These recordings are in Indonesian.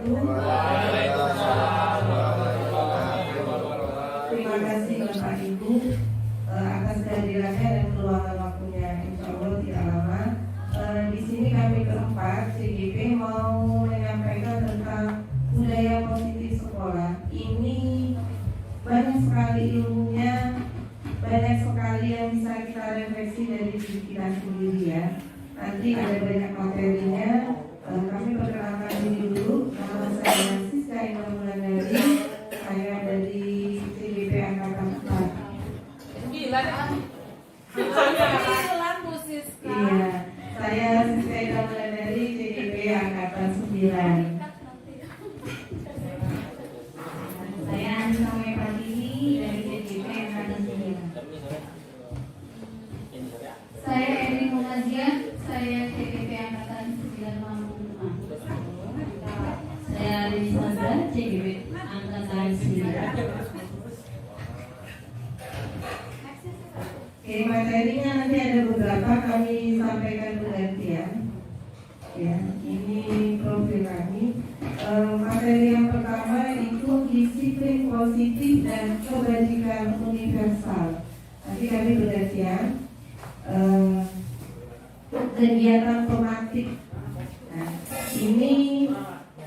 Terima kasih Bapak Ibu atas kehadirannya dan keluarga waktunya. Insya Allah tidak lama. Di sini kami berempat CGP mau menyampaikan tentang budaya positif sekolah. Ini banyak sekali ilmunya, banyak sekali yang bisa kita refleksi dari diri kita sendiri ya. Nanti ada banyak materinya. Kami perkenalkan diri dulu. Nama saya Siska Indah Wulandari. Saya dari CGP Angkatan 4. Gila deh. Iya, saya Siska Indah Wulandari, CGP Angkatan 9. Saya Anissa Mepratini dari CGP Angkatan 9. Saya Eri Muhaziah, saya CGP Angkatan 9 Lampung. Saya Dewi Sandra, CGP Angkatan 9. Oke, materinya nanti ada beberapa kami sampaikan bergantian. Ya, ini profil kami. Materi yang pertama itu disiplin positif dan kebajikan universal. Nanti kami bergantian. Kegiatan tematik. Nah, ini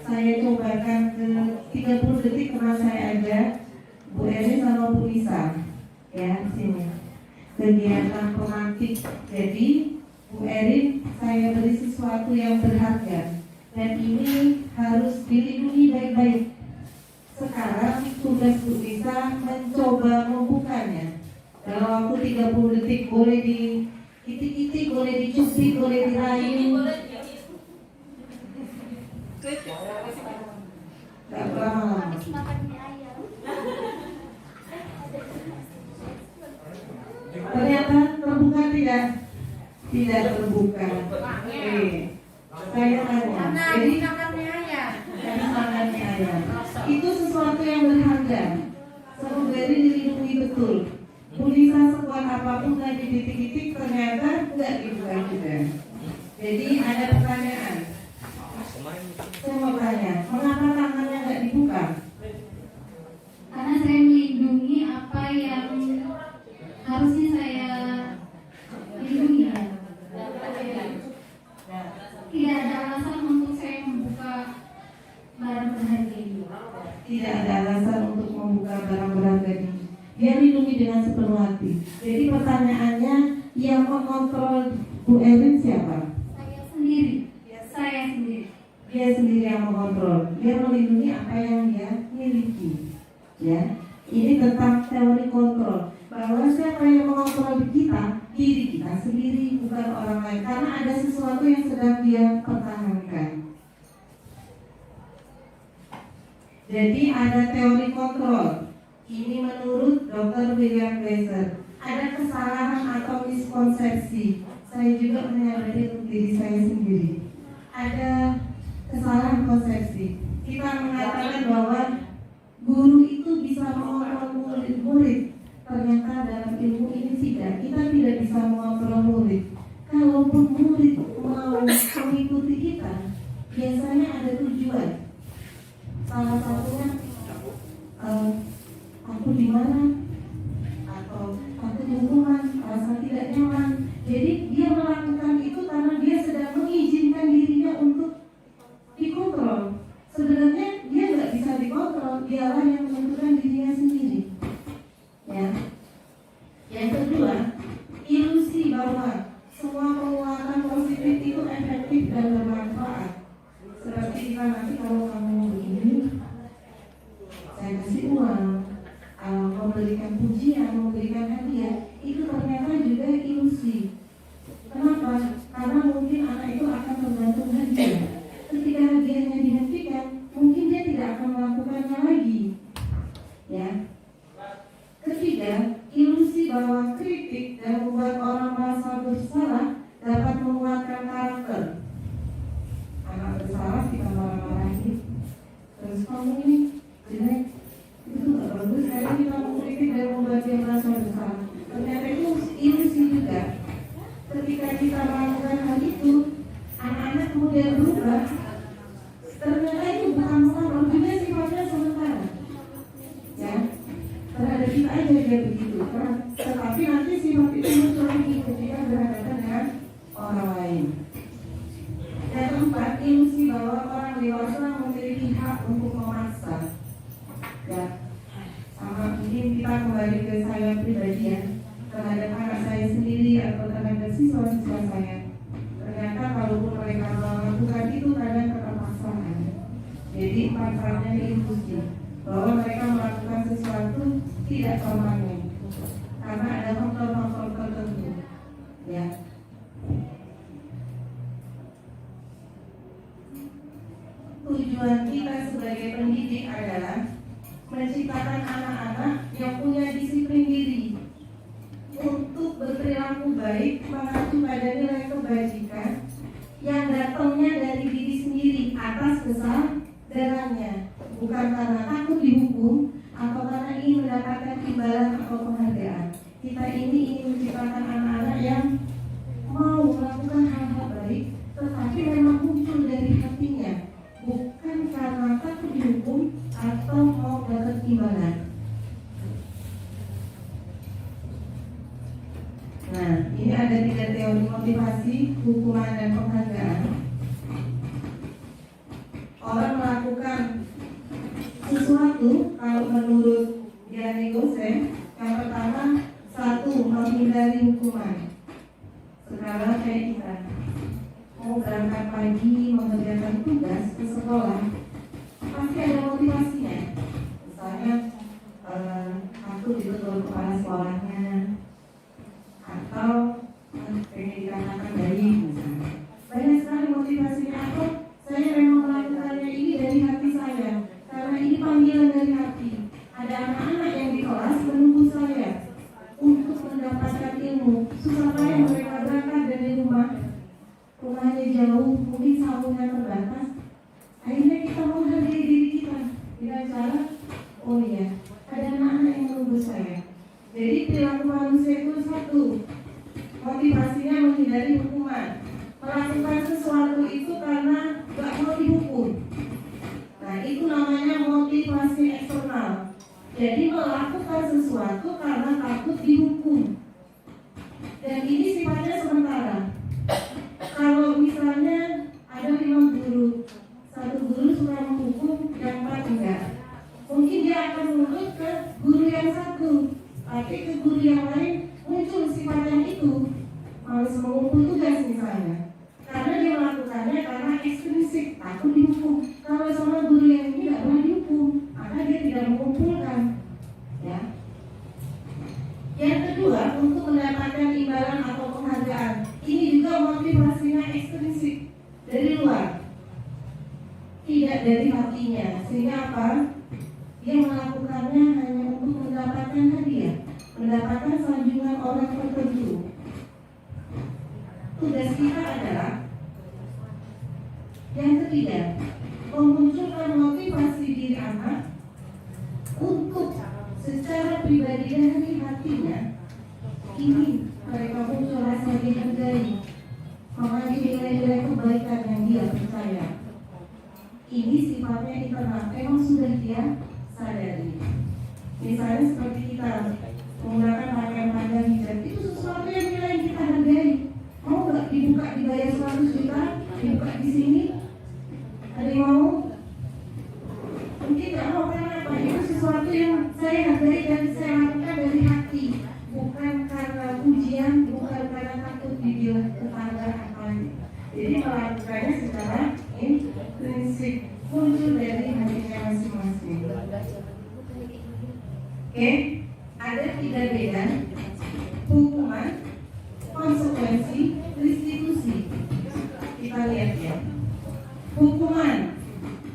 saya cobakan ke 30 detik karena saya ada Bu Eri sama Bu Lisa. Ya, sini. Kegiatan tematik. Jadi Bu Erin, saya beri sesuatu yang berharga dan ini harus dilindungi baik-baik. Sekarang tugas Bu Lisa mencoba membukanya. Dalam waktu 30 detik, boleh diitik-itik, boleh dicubit, boleh dirayu. Gak lama-lama. Ternyata terbuka tidak? Tidak terbuka. Oke. Saya tanya. Jadi karena makannya ayam. Itu sesuatu yang berharga. Strawberry dilindungi betul. Bisa sekuat apapun dan di titik-titik ternyata tidak dibuka juga. Jadi ada pertanyaan. Saya mau tanya, mengapa tangannya nggak dibuka? Karena saya melindungi apa yang harusnya saya lindungi. Tidak ada alasan untuk saya membuka barang berharga ini. Tidak ada alasan untuk membuka barang berharga ini. Dia lindungi dengan sepenuh hati. Jadi pertanyaannya, yang mengontrol Bu Erin siapa? Saya sendiri. Saya sendiri. Dia sendiri yang mengontrol. Dia melindungi apa yang dia miliki. Ya, ini tentang teori kontrol. Bahwa siapa yang mengontrol kita, diri kita sendiri, bukan orang lain. Karena ada sesuatu yang sedang dia pertahankan. Jadi ada teori kontrol. Ini menurut Dr. William Glasser. Ada kesalahan atau miskonsepsi. Saya juga menyadari untuk diri saya sendiri. Ada kesalahan konsepsi. Kita mengatakan bahwa guru itu bisa mengontrol murid-murid. Ternyata dalam ilmu ini tidak. Kita tidak bisa mengontrol murid. Kalaupun murid mau mengikuti kita, biasanya ada tujuan. Salah satunya aku di mana, atau aku di rumah, rasa tidak nyaman. Jadi dia melakukan itu karena dia sedang mengizinkan dirinya untuk dikontrol. Sebenarnya dia nggak bisa dikontrol, dialah yang menentukan dirinya sendiri. Ya. Yang kedua, ilusi bahwa semua penguatan positif itu efektif dan bermanfaat. Seperti kita nanti kalau kamu begini, saya kasih uang, memberikan pujian, memberikan hadiah, itu ternyata juga ilusi. Kenapa? Karena mungkin anak itu akan tergantung hadiah. Ketika hadiahnya dihentikan, mungkin dia tidak akan melakukannya lagi. Ya. Ketiga, ilusi bahwa kritik dan membuat orang merasa bersalah dapat menguatkan karakter. Anak bersalah kita marah-marahin, terus kamu ini jelek, itu nggak bagus. Karena kita mengkritik dan membuat dia merasa bersalah. Ternyata itu ilusi juga. Ketika kita melakukan hal itu, anak-anak kemudian berubah. Ternyata itu bukan Jadi 4 perannya diinklusi bahwa mereka melakukan sesuatu tidak permanen karena ada faktor-faktor tertentu, ya. Tujuan kita sebagai pendidik adalah menciptakan anak-anak yang punya disiplin diri untuk berperilaku baik, mengacu pada nilai kebajikan yang datangnya dari diri sendiri atas kesadarannya, bukan karena takut dihukum atau karena ingin mendapatkan imbalan atau penghargaan. Kita ini ingin menciptakan anak-anak yang mau melakukan hal-hal baik, tetapi memang muncul dari hatinya, bukan karena takut dihukum atau mau dapat imbalan. Nah, ini ada 3 teori motivasi, hukuman, dan penghargaan. Orang melakukan sesuatu kalau menurut Gianni Gose, yang pertama, 1, menghindari hukuman. Sekarang kayak kita mau berangkat pagi mengerjakan tugas ke sekolah, pasti ada motivasinya. Misalnya takut ditegur kepala sekolahnya, atau pengen dikatakan baik misalnya. Banyak sekali motivasinya. Atau saya memang melakukannya ini dari hati saya, karena ini panggilan dari hati. Ada anak-anak yang di kelas menunggu saya untuk mendapatkan ilmu. Susah payah mereka berangkat dari rumahnya jauh, mungkin sahurnya terbatas. Akhirnya kita menghargai diri kita dengan cara, oh iya, ada anak-anak yang menunggu saya. Jadi perilaku manusia itu 1, motivasinya menghindari hukuman. Melakukan sesuatu itu karena gak mau dihukum. Nah, itu namanya motivasi eksternal. Jadi melakukan sesuatu karena takut dihukum. Dan ini sifatnya sementara. Kalau misalnya ada 5 guru, 1 guru suka menghukum, yang 4 enggak, mungkin dia akan menuntut ke guru yang 1, tapi ke guru yang lain muncul sifat yang itu, males mengumpul tugas misalnya, karena dia melakukannya karena ekstrinsik, takut dihukum. Kalau sama guru yang ini tidak boleh dihukum, maka dia tidak mengumpulkan, ya. Yang kedua, untuk mendapatkan imbalan atau penghargaan, ini juga motivasinya ekstrinsik, dari luar, tidak dari hatinya. Sehingga apa? Dia melakukannya hanya untuk mendapatkan hadiah, mendapatkan sanjungan orang tertentu. Tugas kita adalah yang ketiga, memunculkan motivasi diri anak untuk secara pribadi dari hatinya ini mereka muncul rasa dihargai, mengalami nilai-nilai kebaikan yang dia percaya. Ini sifatnya internal, memang sudah dia sadari. Misalnya seperti kita menggunakan pakaian panjang hijab, itu sesuatu yang nilai kita hargai. Mau nggak dibuka dibayar 100 juta, dibuka di sini? Ada yang mau? Mungkin nggak mau, karena apa? Itu sesuatu yang saya hargai dan saya lakukan dari hati, bukan karena pujian, bukan karena takut dibilang tetangga apa. Jadi melakukannya secara intrinsik, muncul dari hatinya masing-masing. Oke, ada 3 beda: hukuman, konsekuensi, restitusi. Kita lihat ya. Hukuman,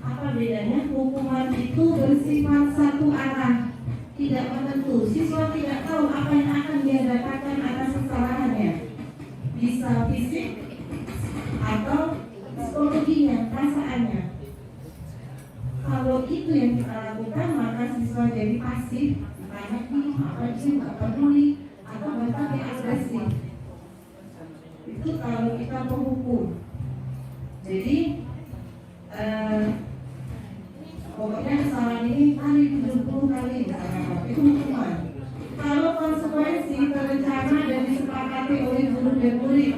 apa bedanya? Hukuman itu bersifat satu arah, tidak menentu. Siswa tidak tahu apa yang akan dia dapatkan atas kesalahannya. Bisa fisik atau psikologinya, perasaannya. Kalau itu yang kita lakukan, maka siswa jadi pasif, banyak nih, apa sih, nggak peduli, atau bahkan dia agresif. Itu kalau kita menghukum. Jadi pokoknya kesalahan ini kali 70 kali misalnya, itu hukuman. Kalau konsekuensi terencana dan disepakati oleh guru dan murid,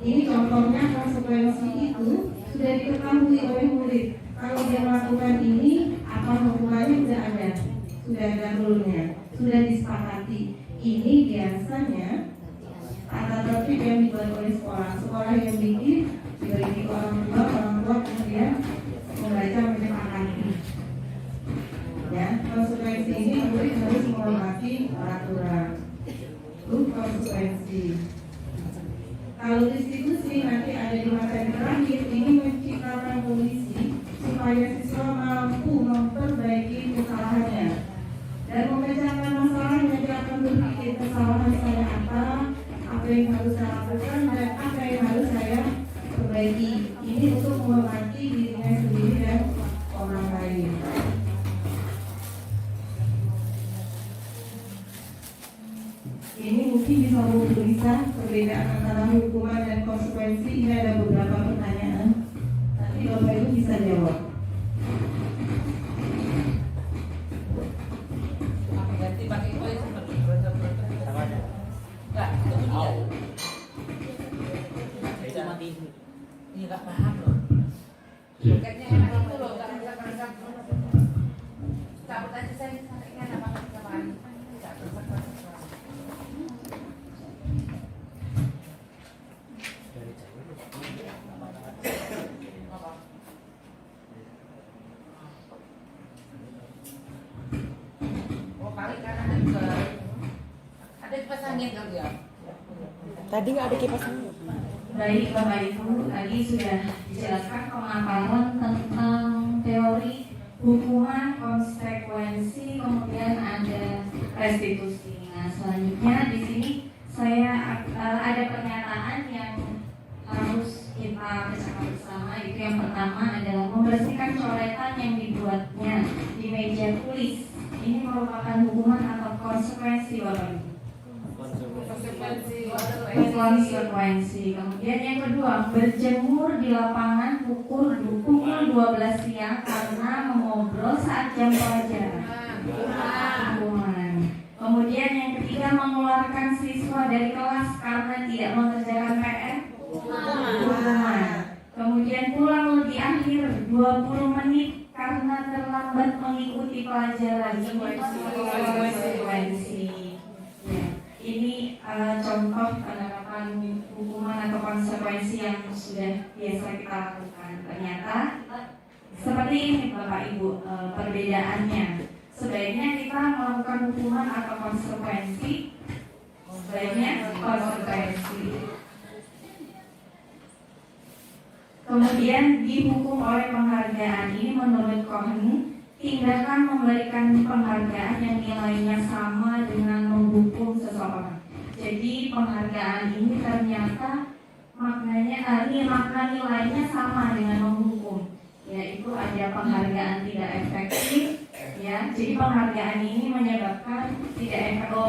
ini contohnya konsekuensi itu sudah diketahui oleh murid. Kalau dia melakukan ini, apa hukumannya sudah ada rule-nya, sudah disepakati. Ini biasanya tata tertib yang dibuat oleh sekolah yang bikin dibagi orang tua kemudian memperbaiki. Ini untuk menghormati dirinya sendiri dan orang lain. Ini mungkin bisa tulisan perbedaan antara hukuman dan konsekuensi. Ini ada beberapa pertanyaan. Nanti Bapak Ibu bisa jawab. Ganti pakai kue seperti sama aja. Enggak, itu dia. Saya mati. Ini enggak paham loh. Loketnya enak itu loh, enggak bisa. Cabut aja saya ingat apa kemarin. Enggak bisa. Ada kipas angin kan ya? Tadi nggak ada kipas angin. Baik Bapak Ibu, tadi sudah dijelaskan pemaparan tentang teori hukuman, konsekuensi, kemudian ada restitusi. Nah, selanjutnya di sini saya ada pernyataan yang harus kita pecahkan bersama. Itu yang pertama adalah membersihkan coretan yang dibuatnya di meja tulis. Ini merupakan hukuman atau konsekuensi Bapak Ibu. Konsekuensi. Kemudian yang kedua, berjemur di lapangan pukul 12 siang karena mengobrol saat jam pelajaran. Hukuman. Kemudian yang ketiga, mengeluarkan siswa dari kelas karena tidak mengerjakan PR. Hukuman. Kemudian pulang lebih akhir 20 menit karena terlambat mengikuti pelajaran. Konsekuensi. Ya. Ini contoh penerapan hukuman atau konsekuensi yang sudah biasa kita lakukan. Ternyata seperti ini Bapak Ibu perbedaannya. Sebaiknya kita melakukan hukuman atau konsekuensi. Sebaiknya konsekuensi. Kemudian dihukum oleh penghargaan. Ini menurut Cohen, tindakan memberikan penghargaan yang nilainya sama dengan menghukum seseorang. Jadi penghargaan ini ternyata maknanya makna nilainya sama dengan menghukum, yaitu ada penghargaan tidak efektif, ya. Jadi penghargaan ini menyebabkan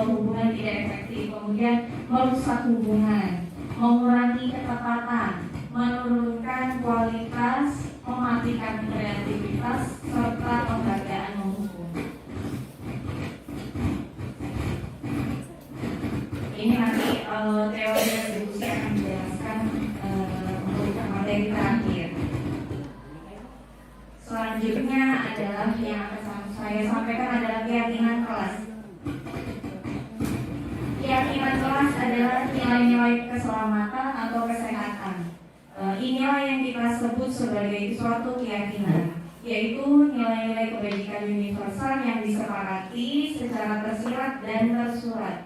hubungan tidak efektif, kemudian merusak hubungan, mengurangi ketepatan, menurunkan kualitas, mematikan kreativitas, serta penghargaan menghukum. Ini nanti teori restitusi akan menjelaskan untuk materi terakhir. Selanjutnya adalah yang akan saya sampaikan adalah keyakinan kelas. Keyakinan kelas adalah nilai-nilai keselamatan atau kesehatan. Inilah yang kita sebut sebagai suatu keyakinan, yaitu nilai-nilai kebajikan universal yang disepakati secara tersirat dan tersurat,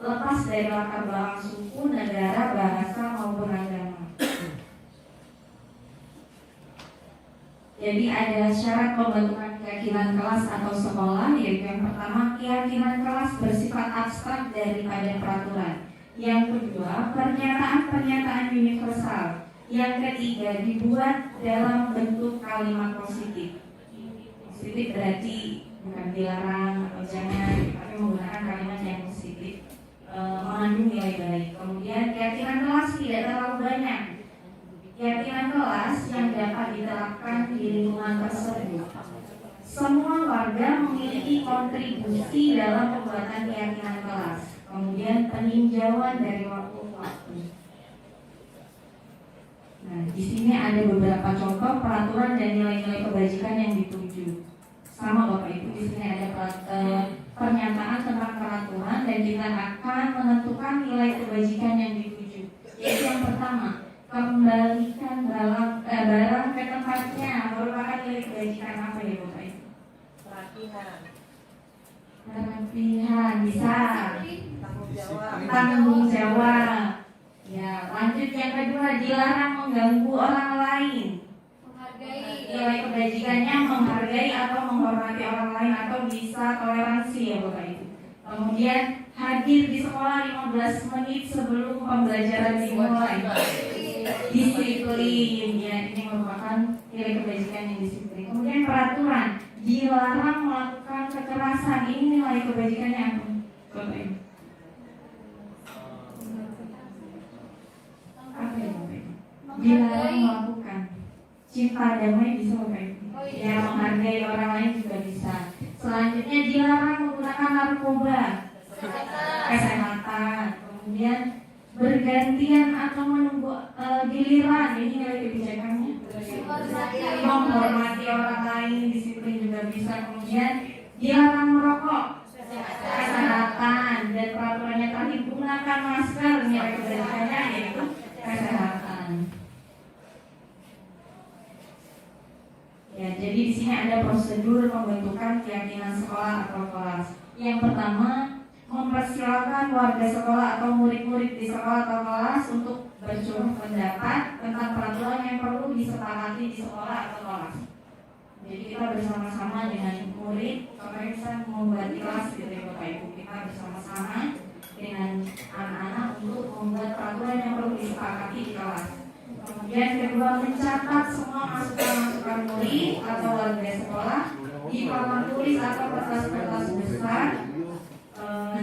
lepas dari latar belakang suku, negara, bahasa maupun agama. Jadi ada syarat pembentukan keyakinan kelas atau sekolah, yaitu yang pertama, keyakinan kelas bersifat abstrak daripada peraturan. Yang kedua, pernyataan-pernyataan universal. Yang ketiga, dibuat dalam bentuk kalimat positif. Positif berarti bukan dilarang atau jangan, tapi menggunakan kalimat yang positif, mengandung nilai baik. Kemudian keyakinan kelas tidak terlalu banyak. Keyakinan kelas yang dapat diterapkan di lingkungan tersebut. Semua warga memiliki kontribusi dalam pembuatan keyakinan kelas. Kemudian peninjauan dari waktu ke waktu. Nah, di sini ada beberapa contoh peraturan dan nilai-nilai kebajikan yang dituju. Sama Bapak Ibu, di sini ada pernyataan tentang peraturan dan kita akan menentukan nilai kebajikan yang dituju. Yaitu yang pertama, kembalikan barang ke tempatnya. Merupakan nilai kebajikan apa ya Bapak Ibu? Perapihan, bisa. Tanggung jawab. Ya, lanjut yang kedua, dilarang mengganggu orang lain. Nilai kebajikannya menghargai atau menghormati orang lain atau bisa toleransi ya Bapak Ibu. Kemudian hadir di sekolah 15 menit sebelum pembelajaran dimulai. Disiplin. disiplin, ya ini merupakan nilai kebajikan yang disiplin. Kemudian peraturan, dilarang melakukan kekerasan, ini nilai kebajikannya apa? Bapak Ibu? Apa ya Bapak Ibu? Dilarang melakukan. Cinta damai bisa Bapak Ibu. Ya, menghargai orang lain juga bisa. Selanjutnya dilarang menggunakan narkoba, kesehatan. Kemudian bergantian atau menunggu giliran, ini nilai kebijakannya. Menghormati orang lain, disiplin juga bisa. Kemudian dilarang merokok, kesehatan. Dan peraturannya tadi gunakan masker, nilai kebijakannya yaitu kesehatan. Ya, jadi di sini ada prosedur pembentukan keyakinan sekolah atau kelas. Yang pertama, mempersilahkan warga sekolah atau murid-murid di sekolah atau kelas untuk bercurah pendapat tentang peraturan yang perlu disepakati di sekolah atau kelas. Jadi kita bersama-sama dengan murid, kalau bisa membuat kelas gitu ya Bapak Ibu, kita bersama-sama dengan anak-anak untuk membuat peraturan yang perlu disepakati di kelas. Kemudian kedua, mencatat semua masukan-masukan murid atau warga sekolah di papan tulis atau kertas-kertas besar,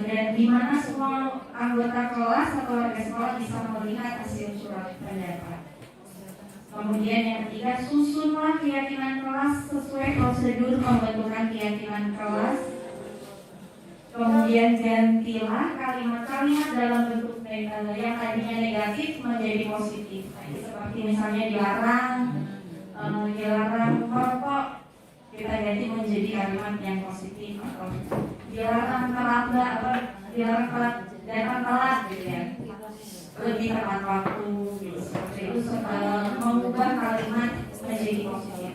dan di mana semua anggota kelas atau warga sekolah bisa melihat hasil surat pendapat. Kemudian yang ketiga, susunlah keyakinan kelas sesuai prosedur pembentukan keyakinan kelas. Kemudian gantilah kalimat-kalimat dalam bentuk yang tadinya negatif menjadi positif. Seperti misalnya dilarang merokok, kita ganti menjadi kalimat yang positif, atau dilarang terlambat atau dilarang datang telat gitu ya, lebih tepat waktu gitu. Seperti itu mengubah kalimat menjadi positif.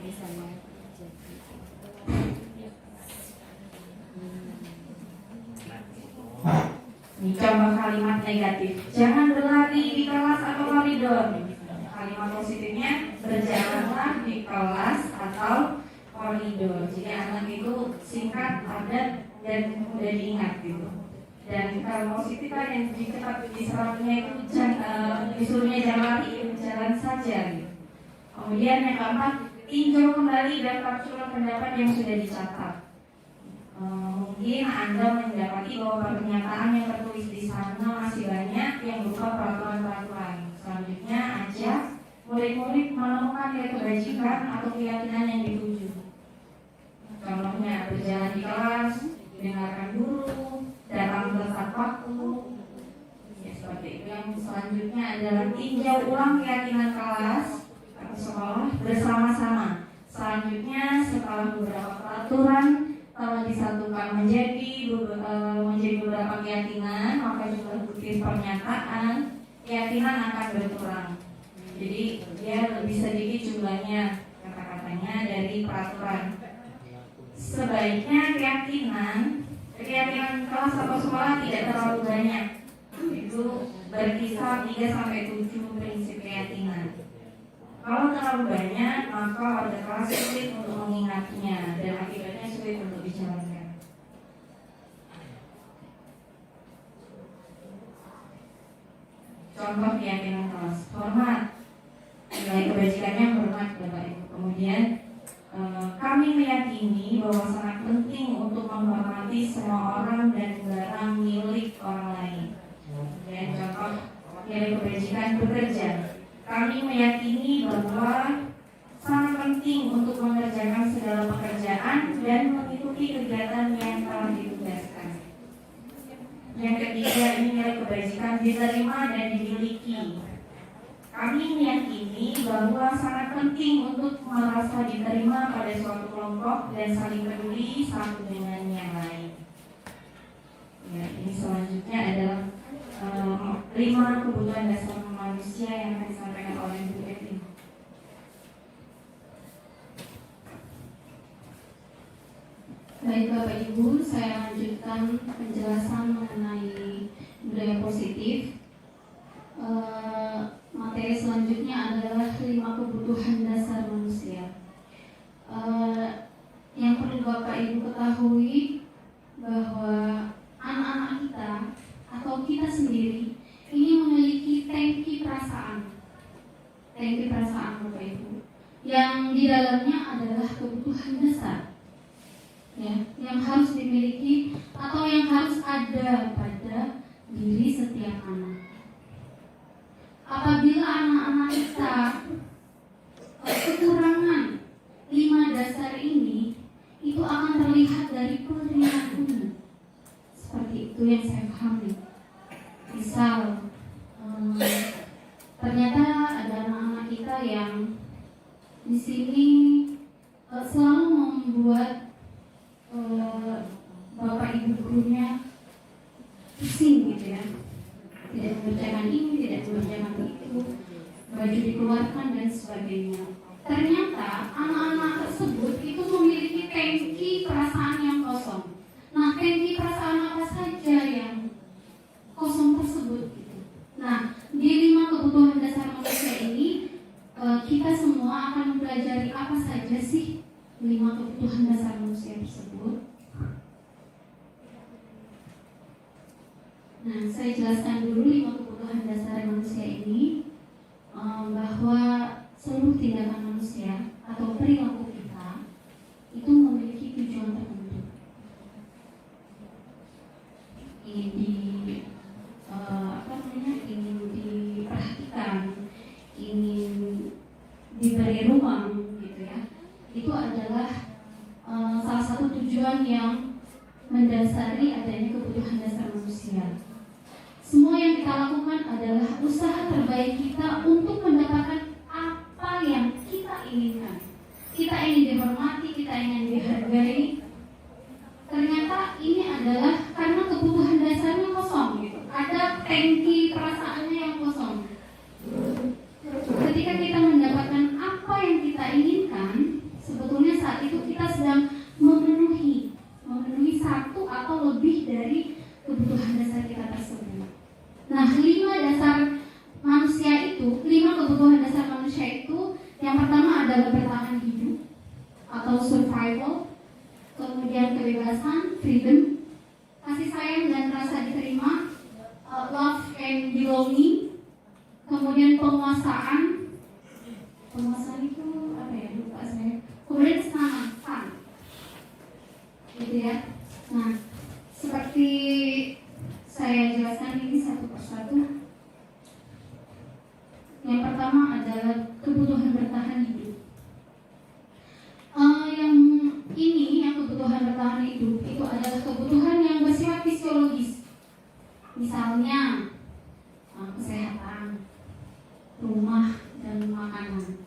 Ini contoh kalimat negatif. Jangan berlari di kelas atau koridor. Kalimat positifnya, berjalanlah di kelas atau koridor. Jadi anak itu singkat, padat, dan mudah diingat gitu. Dan kalau positif kan yang diserapnya itu disuruhnya jangan lari, berjalan saja gitu. Kemudian yang keempat, tinjau kembali daftar surat pendapat yang sudah dicatat. Mungkin Anda mendapati bahwa pernyataan yang tertulis di sana masih banyak yang berupa peraturan-peraturan. Selanjutnya ajak murid-murid menemukan nilai kebajikan atau keyakinan yang dituju. Contohnya berjalan di kelas, mendengarkan guru, datang tepat waktu. Ya, seperti itu. Yang selanjutnya adalah tinjau ulang keyakinan kelas atau sekolah bersama-sama. Selanjutnya setelah beberapa peraturan telah disatukan menjadi beberapa keyakinan, maka jumlah bukti pernyataan keyakinan akan berkurang. Jadi dia lebih sedikit jumlahnya kata-katanya dari peraturan. Sebaiknya keyakinan kelas atau sekolah tidak terlalu banyak. Itu berkisar 3-7 prinsip keyakinan. Kalau terlalu banyak, maka warga kelas sulit untuk mengingatnya dan akibatnya sulit untuk dijalankan. Contoh keyakinan kelas, hormat. Nilai kebajikannya hormat Bapak Ibu. Kemudian kami meyakini bahwa sangat penting untuk menghormati semua orang dan barang milik orang lain. Dan contoh nilai kebajikan bekerja. Kami meyakini bahwa sangat penting untuk mengerjakan segala pekerjaan dan mengikuti kegiatan yang telah ditugaskan. Yang ketiga, ini nilai kebajikan diterima dan dimiliki. Kami meyakini bahwa sangat penting untuk merasa diterima pada suatu kelompok dan saling peduli satu dengan yang lain. Ya, ini selanjutnya adalah 5 kebutuhan dasar manusia yang akan disampaikan oleh Bu Eti. Baik Bapak Ibu, saya lanjutkan penjelasan mengenai budaya positif. Materi selanjutnya adalah 5 kebutuhan dasar manusia. Yang perlu Bapak Ibu ketahui bahwa anak-anak kita atau kita sendiri ini memiliki tangki perasaan. tangki perasaan Bapak Ibu, yang di dalamnya adalah kebutuhan dasar, ya, yang harus dimiliki atau yang harus ada pada diri setiap anak. Apabila anak-anak kita kekurangan 5 dasar ini, itu akan terlihat dari perilakunya. Seperti itu yang saya pahami. Misal, ternyata ada anak-anak kita yang di sini selalu membuat bapak ibu gurunya pusing gitu ya. Tidak mengerjakan ini, tidak mengerjakan itu, baju dikeluarkan dan sebagainya. Ternyata anak-anak tersebut itu memiliki tangki perasaan yang kosong. Nah, tangki perasaan apa saja yang kosong tersebut gitu. Nah, di 5 kebutuhan dasar manusia ini kita semua akan mempelajari apa saja sih 5 kebutuhan dasar manusia tersebut. Nah, saya jelaskan dulu 5 kebutuhan dasar manusia ini, bahwa seluruh tindakan manusia atau perilaku kita itu memiliki tujuan tertentu. Ingin ingin diperhatikan, ingin diberi ruang gitu ya. Itu adalah salah satu tujuan yang mendasari adanya kebutuhan dasar manusia. Semua yang kita lakukan adalah usaha terbaik kita untuk mendapatkan apa yang kita inginkan. Kita ingin dihormati, kita ingin dihargai. Ternyata ini adalah karena kebutuhan dasarnya kosong gitu. Ada tangki perasaannya yang kosong. Ketika kita mendapatkan apa yang kita inginkan, sebetulnya saat itu kita sedang memenuhi satu atau lebih dari kebutuhan dasar kita tersebut. Nah, 5 dasar manusia itu, 5 kebutuhan dasar manusia itu, yang pertama adalah bertahan hidup atau survival, kemudian kebebasan, freedom, kasih sayang dan rasa diterima, love and belonging, kemudian penguasaan itu apa ya, lupa saya, kemudian kesenangan, fun, gitu ya. Nah, seperti saya jelaskan ini satu persatu. Yang pertama adalah kebutuhan bertahan hidup. Yang kebutuhan bertahan hidup itu adalah kebutuhan yang bersifat fisiologis. Misalnya kesehatan, rumah, dan makanan.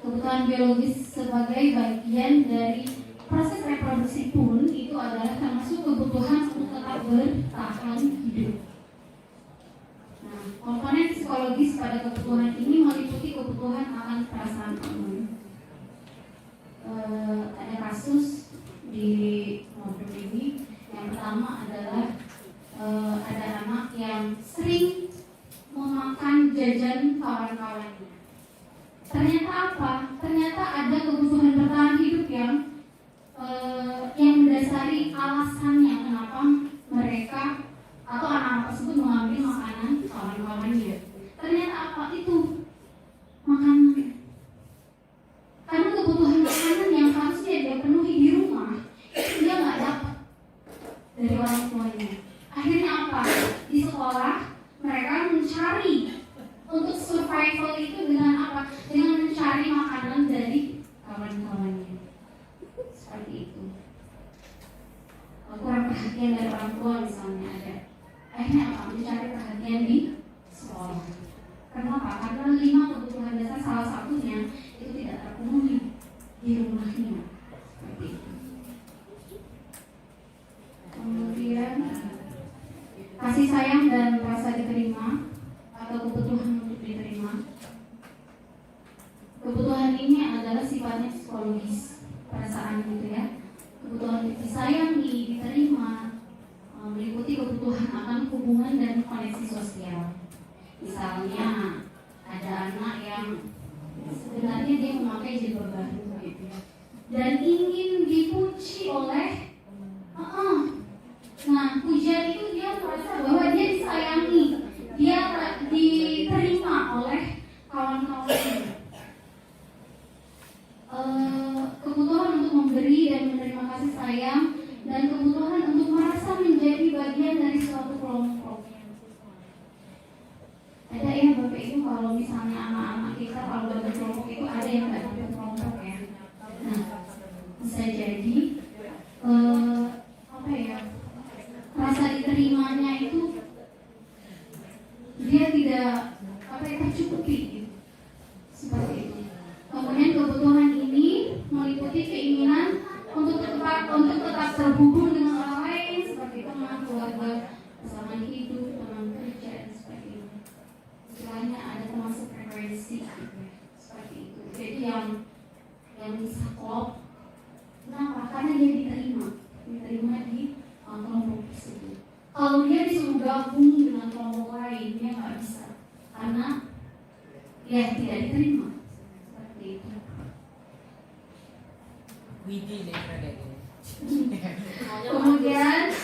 Kebutuhan biologis sebagai bagian dari proses reproduksi pun itu adalah termasuk kebutuhan untuk tetap bertahan hidup. Nah, komponen psikologis pada kebutuhan ini meliputi kebutuhan akan perasaan aman. Ada kasus di modul ini. Yang pertama adalah ada anak yang sering memakan jajan kawan-kawannya. Ternyata apa? Ternyata ada kebutuhan bertahan hidup yang mendasari alasannya kenapa mereka atau anak-anak tersebut mengambil makanan kawan-kawannya. Ternyata apa itu? Makanan. Karena kebutuhan makanan yang harusnya dia penuhi di rumah, dia nggak dapat dari orang tuanya. Akhirnya apa? Di sekolah mereka mencari untuk survival itu dengan apa? Dengan mencari makanan dari kawan-kawannya. Seperti itu. Kurang perhatian dari orang tua misalnya ada. Akhirnya apa? Mencari perhatian di sekolah. Kenapa? Karena 5 kebutuhan dasar salah satunya itu tidak terpenuhi di rumahnya. Seperti itu. Kemudian kasih sayang dan rasa diterima atau kebutuhan untuk diterima. Kebutuhan ini adalah sifatnya psikologis, perasaan gitu ya. Kebutuhan disayangi, diterima, meliputi kebutuhan akan hubungan dan koneksi sosial. Misalnya ada anak yang sebenarnya dia memakai jilbab baru gitu ya, dan ingin dipuji oleh nah, pujian itu dia merasa bahwa dia disayangi, dia diterima oleh kawan-kawannya. kasih sayang dan kebutuhan untuk merasa menjadi bagian dari suatu kelompok. Ada ya Bapak Ibu, kalau misalnya anak-anak kita kalau bentuk kelompok itu ada yang nggak bentuk kelompok ya. Nah, bisa jadi apa ya, rasa diterimanya itu dia tidak tercukupi gitu. Seperti itu. Kemudian kebutuhan ini meliputi keinginan untuk tetap terhubung dengan orang lain seperti teman, keluarga, pasangan hidup, teman kerja dan sebagainya. Istilahnya ada termasuk preferensi gitu ya. Seperti itu. Jadi yang bisa klop, kenapa? Karena dia diterima di kelompok tersebut. Kalau dia disuruh gabung dengan kelompok lain, dia nggak bisa karena ya tidak diterima. Seperti itu. Widih nih keren ini. Kemudian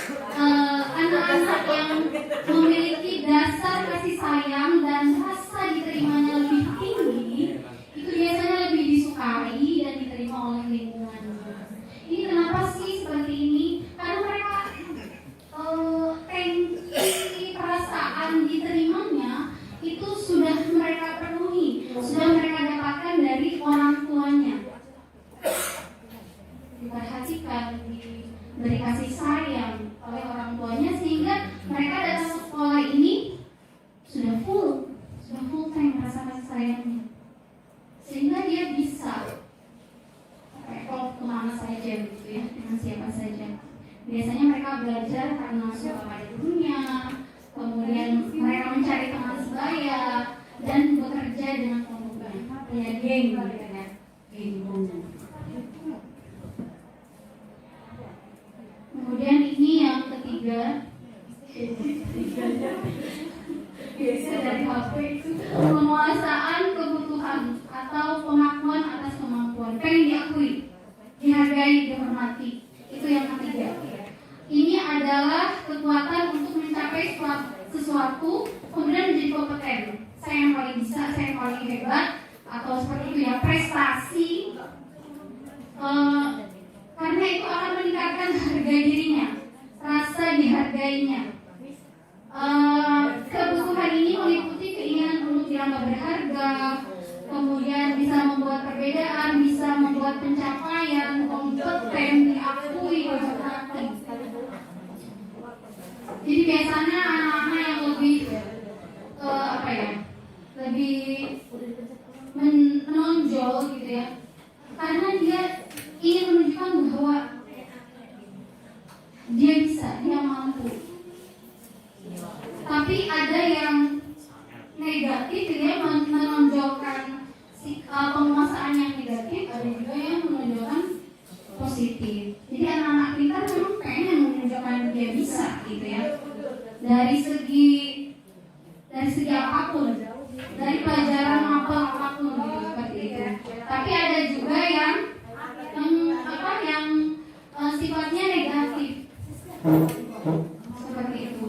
anak-anak yang memiliki dasar kasih sayang dan rasa diterimanya lebih tinggi itu biasanya lebih disukai dan diterima oleh lingkungan. Ini kenapa sih seperti ini? Karena mereka tensi perasaan diterimanya itu sudah mereka penuhi, sudah mereka dapatkan dari orang tuanya. Diperhatikan, diberi kasih sayang oleh orang tuanya sehingga mereka datang ke sekolah ini sudah full time rasa kasih sayangnya, sehingga dia bisa kalau kemana saja gitu ya, dengan siapa saja. Biasanya mereka belajar karena suka pada gurunya, kemudian mereka mencari teman sebaya dan bekerja dengan kelompoknya, punya geng gitu ya, geng. Kemudian ini yang ketiga, biasa dari HP itu penguasaan kebutuhan atau pengakuan atas kemampuan, pengen diakui, dihargai, dihormati. Itu yang ketiga. Ini adalah kekuatan untuk mencapai sesuatu, kemudian menjadi kompeten. Saya yang paling bisa, saya yang paling hebat, atau seperti itu ya, prestasi. Karena itu akan meningkatkan harga dirinya, rasa dihargainya. Kebutuhan ini meliputi keinginan untuk dianggap berharga, kemudian bisa membuat perbedaan, bisa membuat pencapaian, kompeten, diakui, dihormati. Jadi biasanya anak-anak yang lebih lebih menonjol gitu ya, karena dia ingin menunjukkan bahwa dia bisa, dia mampu. Tapi ada yang negatif, dia menonjolkan penguasaan yang negatif, ada juga yang menonjolkan positif. Jadi anak-anak pintar memang pengen menunjukkan dia bisa gitu ya. Dari segi apapun, dari pelajaran apapun gitu, seperti itu. Tapi ada juga yang sifatnya negatif seperti itu.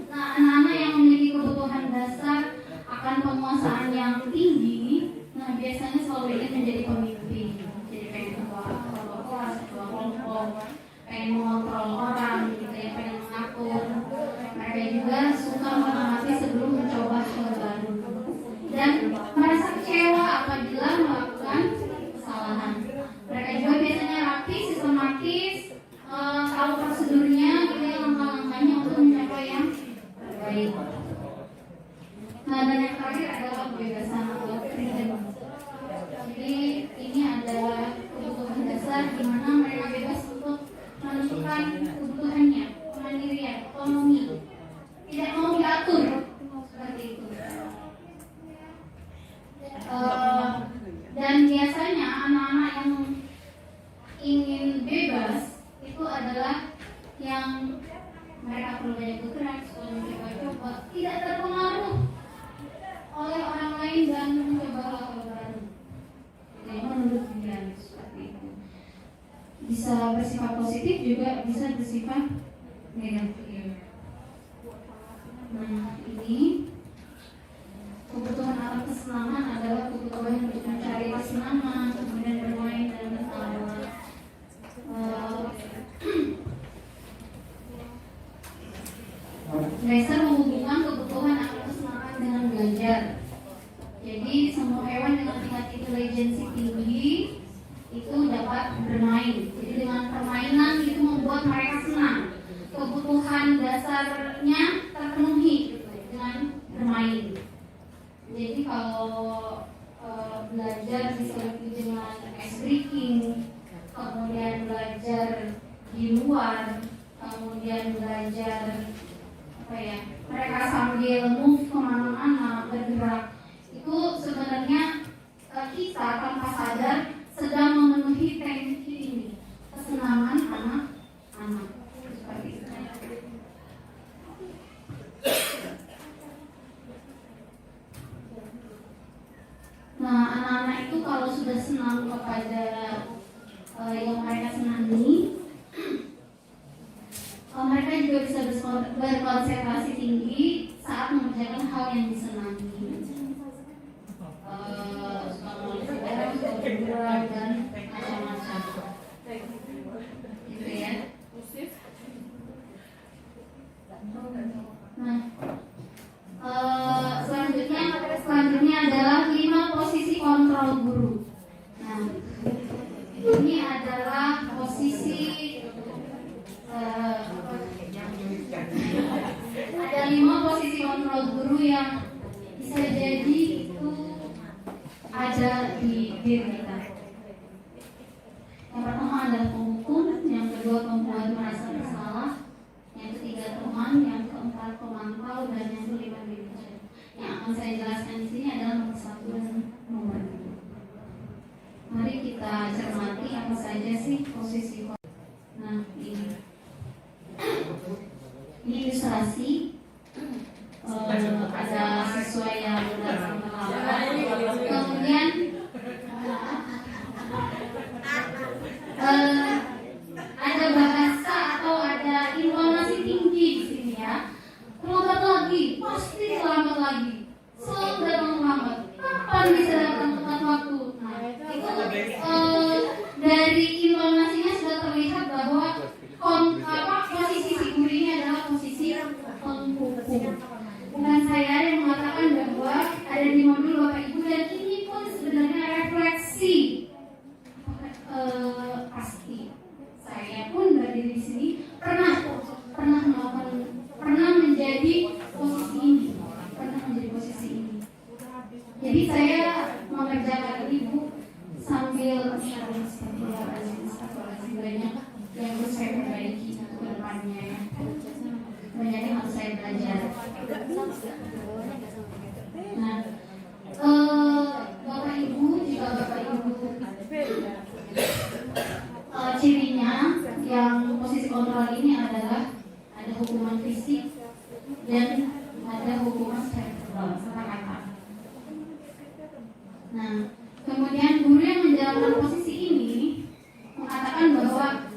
Nah, anak-anak yang memiliki kebutuhan dasar akan penguasaan yang tinggi, nah biasanya selalu ingin menjadi pemimpin, jadi pengen ketua kelas, ketua kelompok, pengen mengontrol orang, gitu ya, pengen mengatur. Mereka juga suka mengamati sebelum mencoba hal baru dan merasa kecewa apabila melakukan kesalahan. Mereka juga biasanya rapi, sistematis, tahu prosedurnya, gitu ya, langkah-langkahnya untuk mencapai yang terbaik. Nah, dan yang terakhir adalah kebebasan atau freedom. Jadi ini adalah kebutuhan dasar di mana mereka bebas untuk menentukan kebutuhannya, kemandirian, otonomi, tidak mau diatur seperti itu. Dan biasanya anak-anak yang ingin bebas itu adalah yang mereka perlu banyak bergerak, mencoba-coba, tidak terpengaruh oleh orang lain dan Dresser menghubungkan kebutuhan akan kesenangan dengan belajar. Jadi semua hewan dengan tingkat intelijensi tinggi itu dapat bermain. Jadi dengan permainan itu membuat mereka senang. Kebutuhan dasarnya terpenuhi dengan bermain. Jadi kalau belajar seperti dengan ice breaking, kemudian belajar di luar, kemudian belajar mereka sambil move kemana-mana bergerak, itu sebenarnya kita tanpa sadar sedang memenuhi tangki ini, kesenangan anak-anak seperti itu. Nah, anak-anak itu kalau sudah senang kepada yang mereka senangi, mereka juga bisa berkonsentrasi tinggi saat mengerjakan hal yang disenangi. Dan macam-macam, gitu ya. Nah, selanjutnya adalah 5 posisi kontrol guru. Nah, ini adalah posisi ada 5 posisi kontrol guru yang bisa jadi itu ada di diri kita. Yang pertama adalah penghukum, yang kedua pembuat merasa bersalah, yang ketiga teman, yang keempat pemantau, dan yang kelima manajer. Yang akan saya jelaskan di sini adalah nomor 1 dan nomor 2. Mari kita cermati apa saja sih posisi. Nah, ini ilustrasi. Ada siswa yang datang terlambat, kemudian ada bahasa atau ada intonasi tinggi di sini ya. Terlambat lagi, pasti terlambat lagi, selalu datang terlambat. Kapan bisa datang tepat waktu? Nah, itu dari intonasinya sudah terlihat bahwa posisi figur ini adalah posisi penghukum. Bukan saya yang mengatakan bahwa ada di mobil Bapak Ibu, dan ini pun sebenarnya refleksi pasti. Saya pun berdiri di sini pernah menjadi posisi ini, Jadi saya mengerjakan Ibu sambil banyak yang harus saya perbaiki ke depannya ya. Banyak yang harus saya belajar. Nah, Bapak Ibu, jika Bapak Ibu cirinya yang posisi kontrol ini adalah ada hukuman fisik dan ada hukuman verbal, kata-kata. Nah, kemudian guru yang menjalankan posisi ini mengatakan bahwa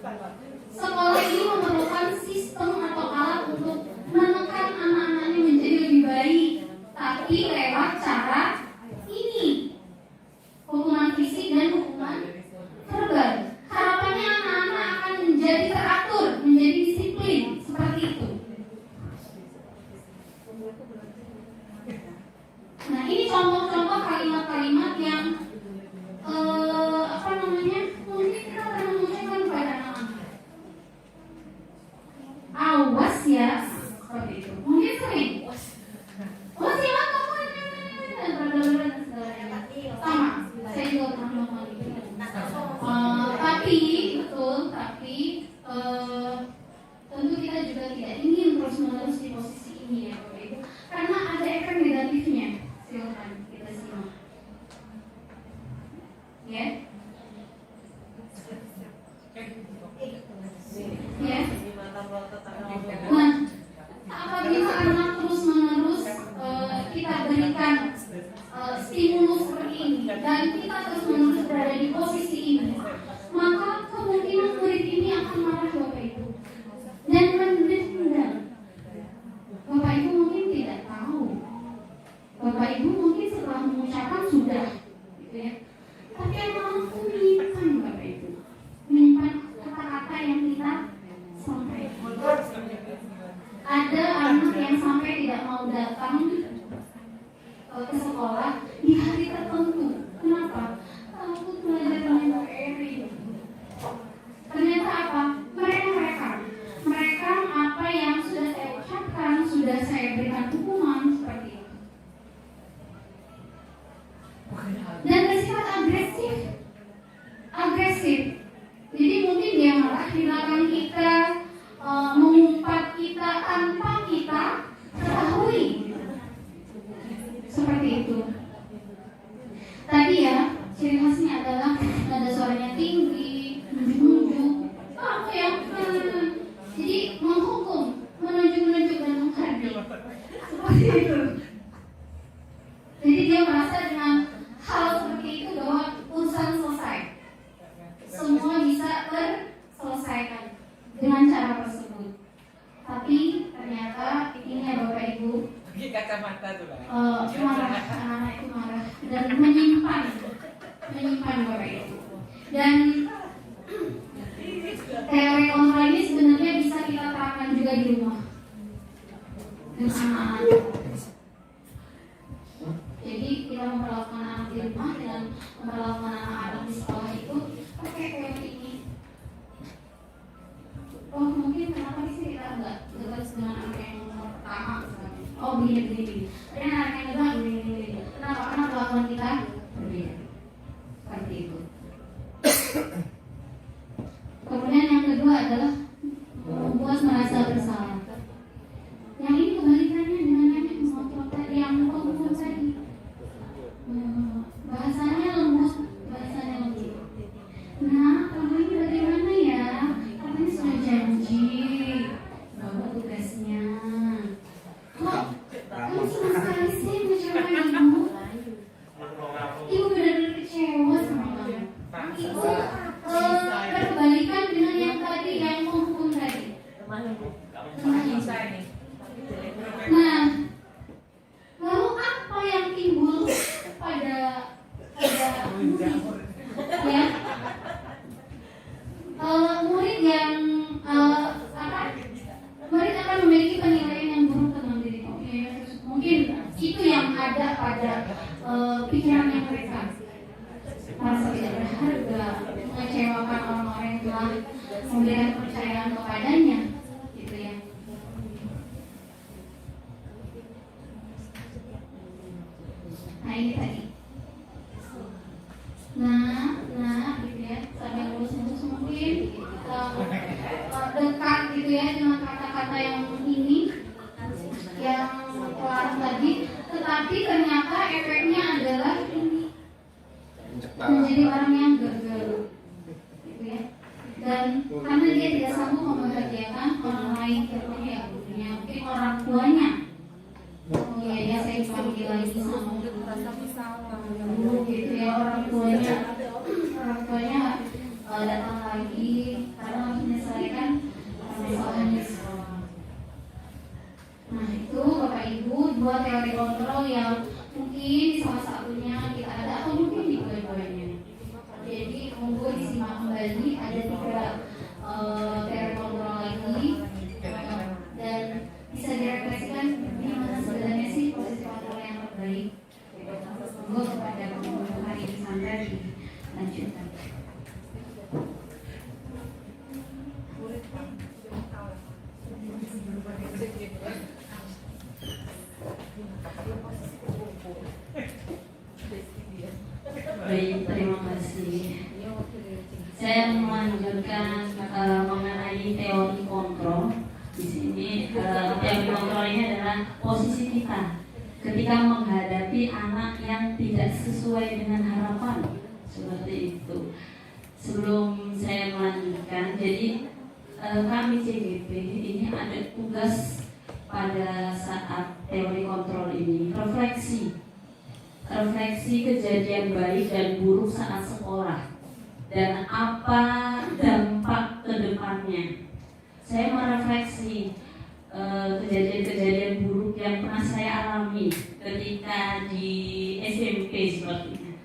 sekolah ini memerlukan sistem atau alat untuk menekan anak-anaknya menjadi lebih baik, tapi lewat cara ini, hukuman fisik dan hukuman verbal. Harapannya anak-anak akan menjadi teratur, menjadi disiplin, seperti itu. Nah, ini contoh-contoh kalimat-kalimat yang mungkin kita pernah mengucapkan kepada anak-anak. Awas ya, seperti itu. Mungkin sering. Awas ya, kamu sama. Saya juga pernah melakukan itu. Tapi tentu kita juga tidak ingin terus-menerus di posisi ini ya, Bapak Ibu. Karena ada efek negatifnya. Silakan kita simak. Ya. Ya. Nah, apabila anak terus-menerus kita berikan stimulus seperti ini dan kita terus-menerus berada di posisi ini, maka kemungkinan murid ini akan marah, Bapak Ibu, dan rendah. Bapak Ibu mungkin tidak tahu. Bapak Ibu mungkin setelah mengucapkan sudah, gitu ya. Tapi anak-anakku menyimpan, Bapak Ibu, menyimpan kata-kata yang kita sampaikan. Ada anak yang ke sekolah di hari tertentu. Kenapa? Takut pelajarannya Mbak Eri. Ternyata apa? Mereka apa yang sudah saya ucapkan, sudah saya berikan hukuman seperti itu. Dan bersifat agresif. Jadi mungkin dia marah di belakang kita, mengumpat kita tanpa kita ketahui. Seperti itu. Tadi ya, ciri khasnya adalah nada suaranya tinggi, menunjuk, apa ya? Jadi menghukum, menunjuk dan menghardik. Seperti itu. Jadi dia merasa dengan hal seperti itu bahwa urusan selesai. Semua bisa terselesaikan dengan cara tersebut. Tapi ternyata ini ya Bapak Ibu, Pakai kacamata tuh lah. marah, anak-anak itu marah dan menyimpan Bapak Ibu. Dan teori kontrol ini sebenarnya bisa kita terapkan juga di rumah dengan anak-anak. Jadi kita memperlakukan anak di rumah dan memperlakukan anak-anak di sekolah itu pakai teori ini. Oh mungkin kenapa sih kita nggak dekat dengan anak yang pertama? Oh begini. Tapi anak yang kedua begini. Kenapa? Karena perlakuan kita berbeda. Seperti itu. Kemudian yang kedua adalah membuat merasa bersalah. Yang ini kebalikannya dengan yang mengontrol tadi, yang mengontrol tadi. Bahasanya lembut. Nah, kamu ini bagaimana ya? Katanya sudah janji bahwa tugasnya. Kok kamu sama sekali sih mencoba ibu? Ibu benar-benar kecewa sama kamu. Ibu berbalikan dengan yang tadi, yang menghukum tadi. Nah, lalu apa yang timbul pada murid? Ya, murid yang murid akan memiliki penilaian yang buruk tentang diri. Mungkin itu yang ada pada pikirannya mereka. Merasa tidak berharga, mengecewakan orang-orang yang telah memberikan kepercayaan kepadanya, gitu ya. Nah ini tadi. Nah, gitu ya. Sampai lulus mungkin dekat gitu ya dengan kata-kata yang ini, yang kelar tadi. Tetapi ternyata efeknya adalah ini. Menjadi orang yang gagal, gitu ya. Dan karena dia tidak sanggup membahagiakan orang lain, contohnya ya gurunya, mungkin orang tuanya. Oh iya ya, saya dipanggil lagi sama guru, gitu ya. Orang tuanya datang lagi karena harus menyelesaikan permasalahannya. Nah itu Bapak Ibu, dua teori kontrol yang mungkin salah satunya kita ada atau mungkin di dua-duanya. Jadi monggo disimak kembali, ada 3 teori kontrol lagi dan bisa direfleksikan di mana sebenarnya sih posisi kontrol yang terbaik. Monggo kepada pengunjung hari ini sampai dilanjutkan. Baik, terima kasih. Saya melanjutkan mengenai teori kontrol. Di sini teori kontrol ini adalah posisi kita ketika menghadapi anak yang tidak sesuai dengan harapan, seperti itu. Sebelum saya melanjutkan, jadi kami CGP ini ada tugas pada saat teori kontrol ini, refleksi kejadian baik dan buruk saat sekolah dan apa dampak ke depannya. Saya merefleksi kejadian-kejadian buruk yang pernah saya alami ketika di SMP sepertinya.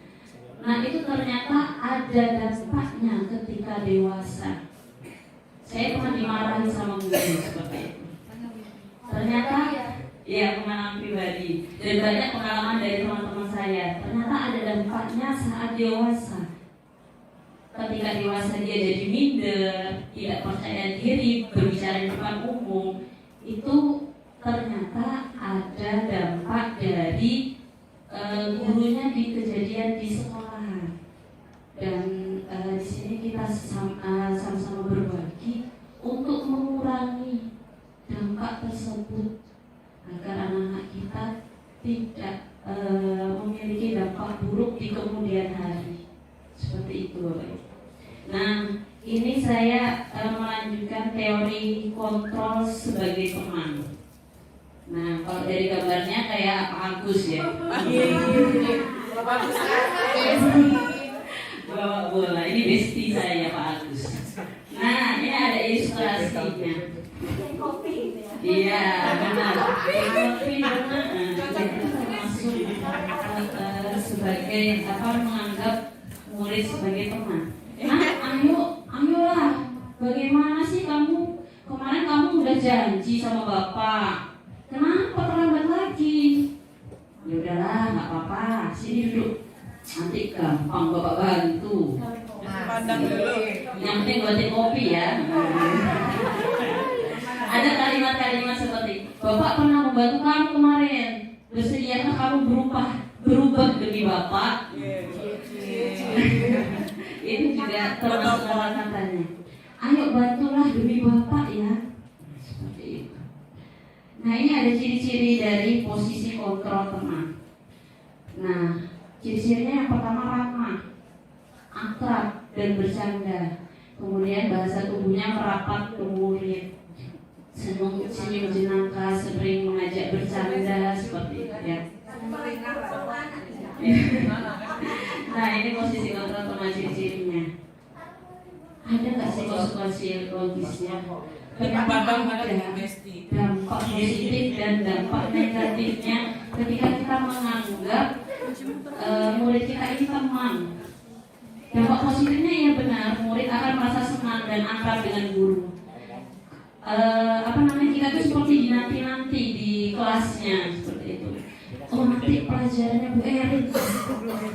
Nah itu ternyata ada dampaknya ketika dewasa. Saya pernah dimarahi sama guru seperti itu. Ternyata Ya, pengalaman pribadi. Dan banyak pengalaman dari teman-teman saya. Ternyata ada dampaknya saat dewasa. Ketika dewasa dia jadi minder, tidak percaya diri, berbicara di depan umum, itu ternyata ada dampak dari gurunya di kejadian di sekolah. Dan di sini kita sama-sama berbagi untuk mengurangi dampak tersebut agar anak-anak kita tidak memiliki dampak buruk di kemudian hari. Seperti itu, Bapak Ibu. Nah, ini saya melanjutkan teori kontrol sebagai teman. Nah, kalau dari gambarnya kayak Pak Agus ya. Bagus Bawa bola, ini bestie saya Pak Agus. Nah, ini ada ilustrasinya. Iya, benar. Kopi benar. Termasuk sebagai menganggap murid sebagai teman. Ayolah, bagaimana sih kamu? Kemarin kamu udah janji sama bapak. Kenapa terlambat lagi? Ya udahlah, nggak apa-apa. Sini duduk. Nanti gampang bapak bantu. Pandang dulu. Yang penting buatin kopi ya. Ada kalimat-kalimat seperti, bapak pernah membantu kamu kemarin. Bersediakah kamu berubah demi bapak? Itu juga termasuk kata-katanya. Ayo bantulah demi bapak ya. Seperti itu. Nah, ini ada ciri-ciri dari posisi kontrol teman. Nah, ciri-cirinya yang pertama ramah, akrab dan bercanda. Kemudian bahasa tubuhnya merapat ke murid, senyum jenaka, sering mengajak bercanda seperti itu ya. Nah, ini posisi kontrol teman ciri-cirinya. Ada nggak sih konsekuensi logisnya? Kenapa ada dampak positif dan dampak negatifnya ketika kita menganggap murid kita ini teman? Dampak positifnya ya benar, murid akan merasa senang dan akrab dengan guru. Kita tuh seperti dinanti-nanti di kelasnya seperti itu. Oh, nanti pelajarannya Bu Erin,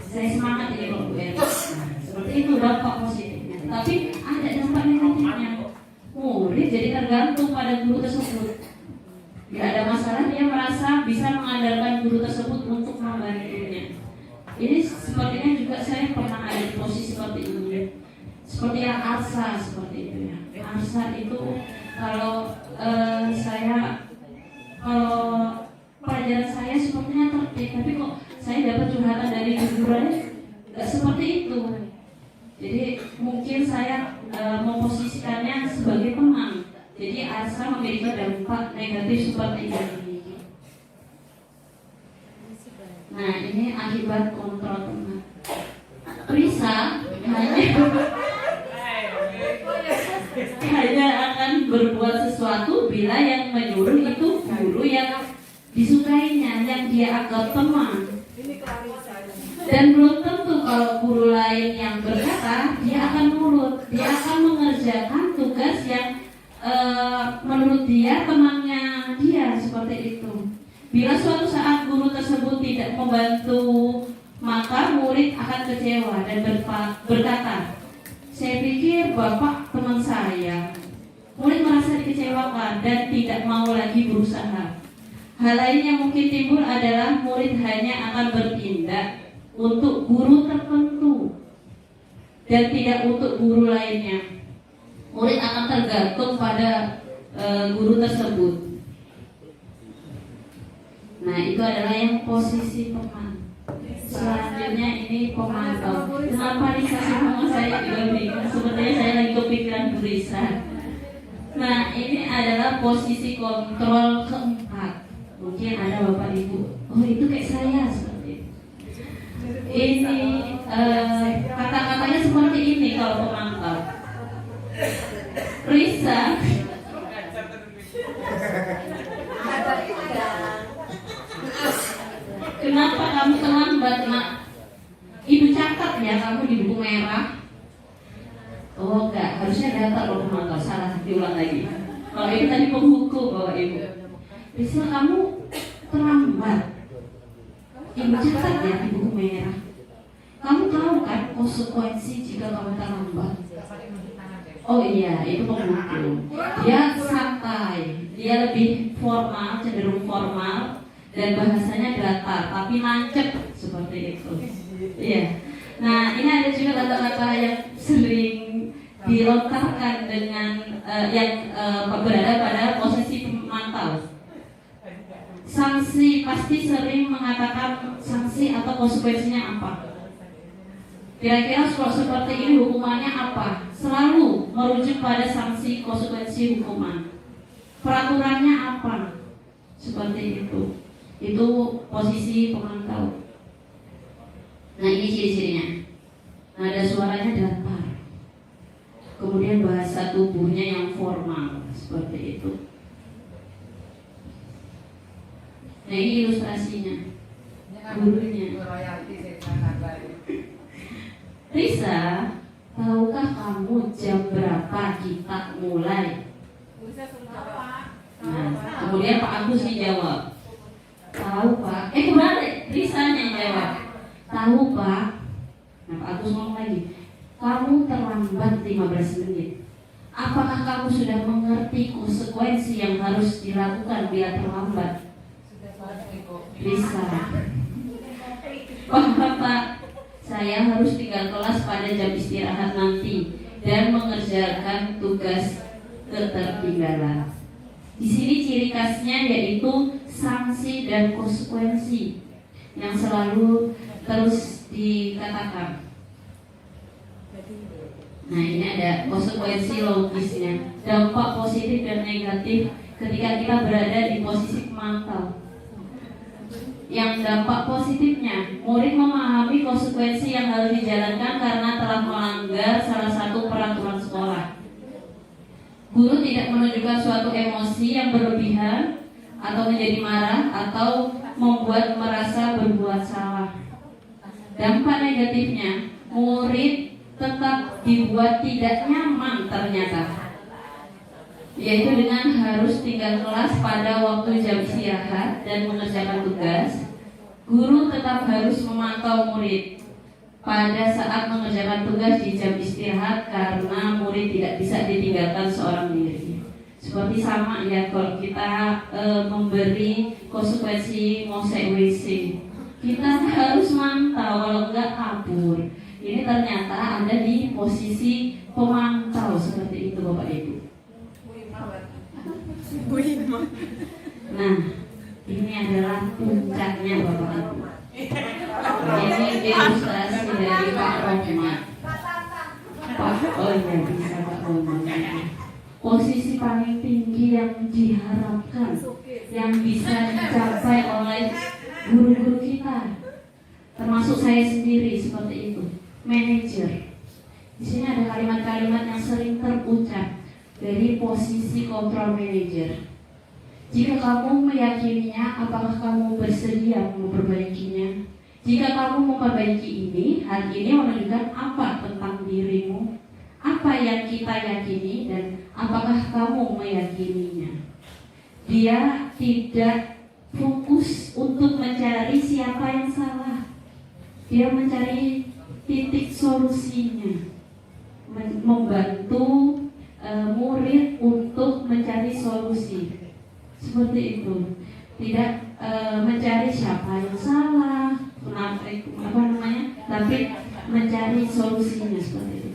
saya semangat ini kalau Bu Erin. Nah, seperti itu dampak positifnya. Tapi ada dampak negatifnya. Murid jadi tergantung pada guru tersebut. Tidak ada masalah, dia merasa bisa mengandalkan guru tersebut untuk membantunya. Ini sepertinya juga saya pernah ada di posisi seperti ini. Seperti yang Arsa seperti itu ya. Arsa itu kalau pelajaran saya sepertinya tertib, tapi kok saya dapat curhatan dari gurunya nggak seperti itu. Jadi mungkin saya memposisikannya sebagai teman. Jadi Arsa memiliki dampak negatif seperti ini. Nah, ini akibat kontrol teman. Risa hanya akan berbuat sesuatu bila yang menyuruh itu guru yang disukainya, yang dia anggap teman. Dan belum tentu kalau guru lain yang berkata dia akan nurut, dia akan mengerjakan tugas yang menurut dia temannya dia seperti itu. Bila suatu saat guru tersebut tidak membantu, maka murid akan kecewa dan berkata, saya pikir bapak teman saya. Murid merasa dikecewakan dan tidak mau lagi berusaha. Hal lain yang mungkin timbul adalah murid hanya akan bertindak untuk guru tertentu dan tidak untuk guru lainnya. Murid akan tergantung pada guru tersebut. Nah, itu adalah yang posisi teman. Selanjutnya ini pemantau. Kenapa Risa semua saya juga bingung? Sepertinya saya lagi kepikiran Bu Risa. Nah, ini adalah posisi kontrol keempat. Mungkin ada Bapak Ibu, oh itu kayak saya seperti itu. Ini kata-katanya seperti ini kalau pemantau. Risa, kenapa kamu terlambat, Nak? Ibu catat ya kamu di buku merah. Oh enggak, harusnya data kalau pemantau, salah, diulang lagi. Kalau ini tadi penghukum Bapak Ibu. Risa, kamu terlambat. Ibu catat ya di buku merah. Kamu tahu kan konsekuensi jika kamu terlambat? Oh iya, itu pemukul. Dia santai, dia lebih formal, cenderung formal, dan bahasanya datar, tapi nancep seperti itu. Iya. Nah, ini ada juga kata-kata yang sering dilontarkan dengan yang berada pada posisi pemantau. Sanksi pasti sering mengatakan sanksi atau konsekuensinya apa. Kira-kira kalau seperti ini hukumannya apa? Selalu merujuk pada sanksi konsekuensi hukuman. Peraturannya apa? Seperti itu. Itu posisi pemantau. Nah, ini ciri-cirinya. Nada suaranya datar. Kemudian bahasa tubuhnya yang formal, seperti itu. Nah, ini ilustrasinya. Gurunya. Risa, tahukah kamu jam berapa kita mulai? Nah, kemudian Pak Agus dijawab, tahu Pak. Kembali, Risa yang jawab, tahu Pak. Nah, Pak Agus ngomong lagi, kamu terlambat 15 menit. Apakah kamu sudah mengerti konsekuensi yang harus dilakukan bila terlambat? Risa, Pak, saya harus tinggal kelas pada jam istirahat nanti dan mengerjakan tugas ketertinggalan. Di sini ciri khasnya yaitu sanksi dan konsekuensi yang selalu terus dikatakan. Nah, ini ada konsekuensi logisnya, dampak positif dan negatif ketika kita berada di posisi pemantau. Yang dampak positifnya, murid memahami konsekuensi yang harus dijalankan karena telah melanggar salah satu peraturan sekolah. Guru tidak menunjukkan suatu emosi yang berlebihan atau menjadi marah atau membuat merasa berbuat salah. Dampak negatifnya, murid tetap dibuat tidak nyaman ternyata, yaitu dengan harus tinggal kelas pada waktu jam istirahat dan mengerjakan tugas. Guru tetap harus memantau murid pada saat mengerjakan tugas di jam istirahat karena murid tidak bisa ditinggalkan seorang diri. Seperti sama ya kalau kita memberi konsekuensi ngosek WC, kita harus mantau, kalau enggak kabur. Ini ternyata ada di posisi pemantau seperti itu Bapak Ibu. Nah, ini adalah puncaknya Bapak Ibu. Ini ilustrasi dari Pak Rohmat. Oh iya, bisa Pak Rohmat. Posisi paling tinggi yang diharapkan, yang bisa dicapai oleh guru-guru kita, termasuk saya sendiri seperti itu. Manajer. Di sini ada kalimat-kalimat yang sering terucap dari posisi kontrol manajer. Jika kamu meyakininya, apakah kamu bersedia memperbaikinya? Jika kamu memperbaiki ini, hal ini menunjukkan apa tentang dirimu? Apa yang kita yakini dan apakah kamu meyakininya? Dia tidak fokus untuk mencari siapa yang salah. Dia mencari titik solusinya, membantu murid untuk mencari solusi. Seperti itu, tidak mencari siapa yang salah, tapi mencari solusinya seperti itu.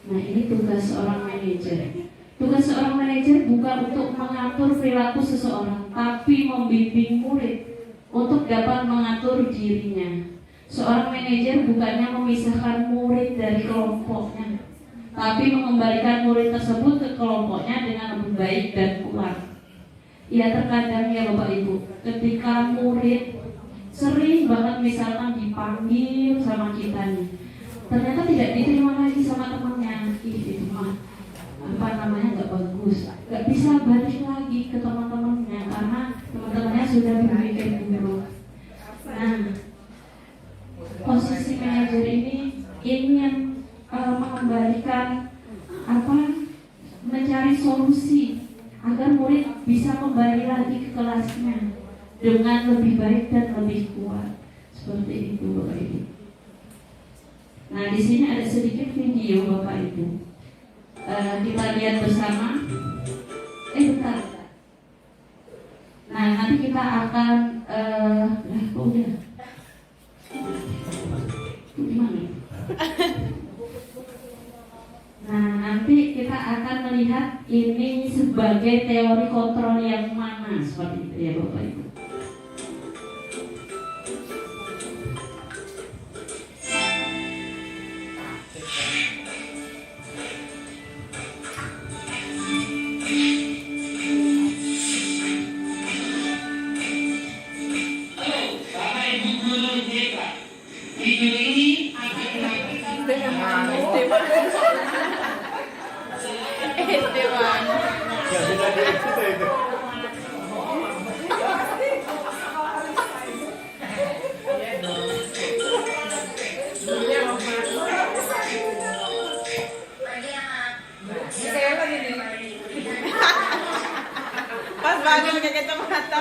Nah, ini tugas seorang manajer. Tugas seorang manajer bukan untuk mengatur perilaku seseorang, tapi membimbing murid untuk dapat mengatur dirinya. Seorang manajer bukannya memisahkan murid dari kelompoknya, tapi mengembalikan murid tersebut ke kelompoknya dengan lebih baik dan kuat. Ya, terkadang ya Bapak Ibu, ketika murid sering banget misalkan dipanggil sama kita nih, ternyata tidak diterima lagi sama temannya, itu mah nggak bagus, nggak bisa balik lagi ke teman-temannya karena teman-temannya sudah berpikir buruk. Nah, posisi manajer ini ingin mengembalikan mencari solusi agar murid bisa kembali lagi ke kelasnya. dengan lebih baik dan lebih kuat. Seperti itu Bapak Ibu. Nah di sini ada sedikit video Bapak Ibu. Kita lihat bersama. Bentar. Nah nanti kita akan gimana? Nah nanti kita akan melihat ini sebagai teori kontrol yang mana, seperti itu ya Bapak Ibu. Pas banget pakai kacamata.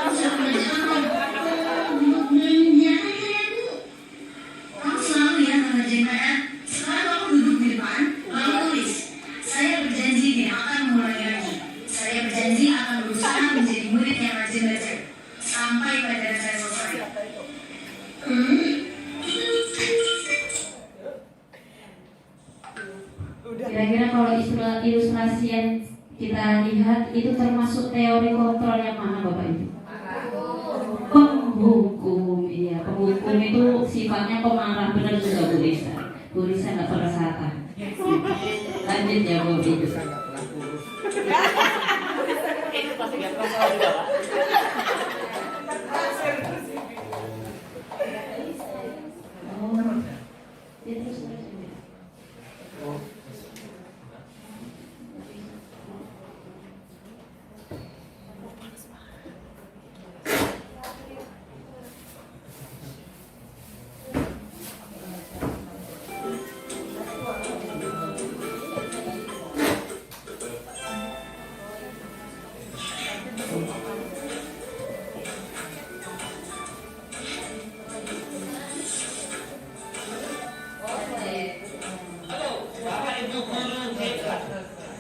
Kamu selalu ya mengerjain PR. Sekarang kamu duduk di depan, lalu tulis. Saya berjanji tidak akan mengulangi lagi. Saya berjanji akan berusaha menjadi murid yang rajin belajar sampai pelajaran saya selesai. Kira-kira kalau ilustrasi yang kita lihat itu termasuk teori kontrol yang mana Bapak Ibu? Penghukum, iya. Penghukum itu sifatnya pemarah, benar juga Bu Lisa. Bu Lisa nggak pernah salah. Lanjut ya Bu Ibu. Itu pasti nggak pernah juga Pak.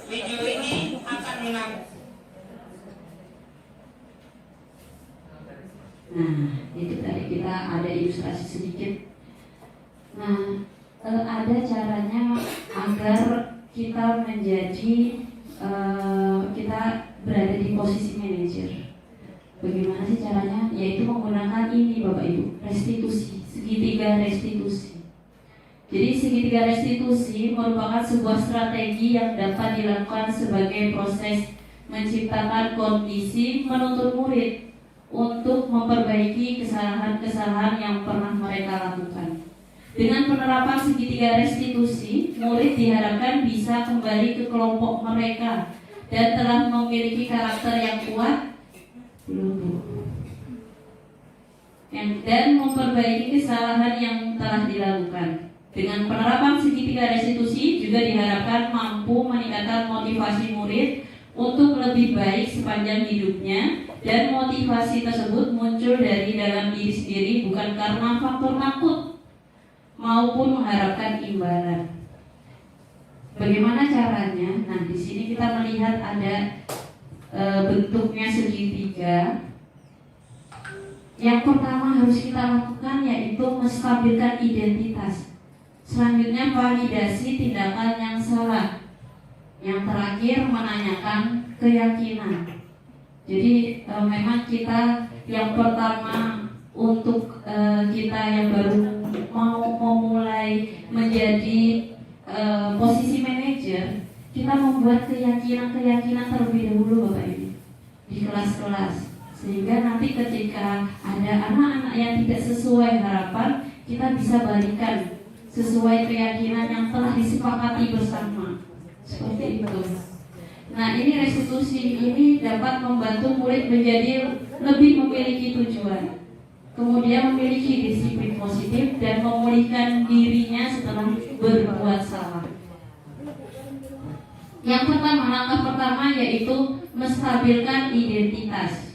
Video ini akan menang. Nah, itu tadi kita ada ilustrasi sedikit. Nah, ada caranya agar kita menjadi kita berada di posisi manajer. Bagaimana sih caranya? Yaitu menggunakan ini Bapak Ibu, restitusi, segitiga restitusi. Jadi segitiga restitusi merupakan sebuah strategi yang dapat dilakukan sebagai proses menciptakan kondisi menuntut murid untuk memperbaiki kesalahan-kesalahan yang pernah mereka lakukan. Dengan penerapan segitiga restitusi, murid diharapkan bisa kembali ke kelompok mereka dan telah memiliki karakter yang kuat dan memperbaiki kesalahan yang telah dilakukan. Dengan penerapan segitiga restitusi juga diharapkan mampu meningkatkan motivasi murid untuk lebih baik sepanjang hidupnya, dan motivasi tersebut muncul dari dalam diri sendiri bukan karena faktor takut maupun mengharapkan imbalan. Bagaimana caranya? Nah, di sini kita melihat ada bentuknya segitiga. Yang pertama harus kita lakukan yaitu menstabilkan identitas. Selanjutnya validasi tindakan yang salah. Yang terakhir menanyakan keyakinan. Jadi memang kita yang pertama untuk kita yang baru mau memulai menjadi posisi manajer, kita membuat keyakinan terlebih dahulu Bapak Ibu di kelas-kelas, sehingga nanti ketika ada anak-anak yang tidak sesuai harapan, kita bisa balikan sesuai keyakinan yang telah disepakati bersama. Seperti itu. Nah, ini restitusi ini dapat membantu murid menjadi lebih memiliki tujuan, kemudian memiliki disiplin positif dan memulihkan dirinya setelah berbuat salah. Yang pertama, langkah pertama yaitu menstabilkan identitas.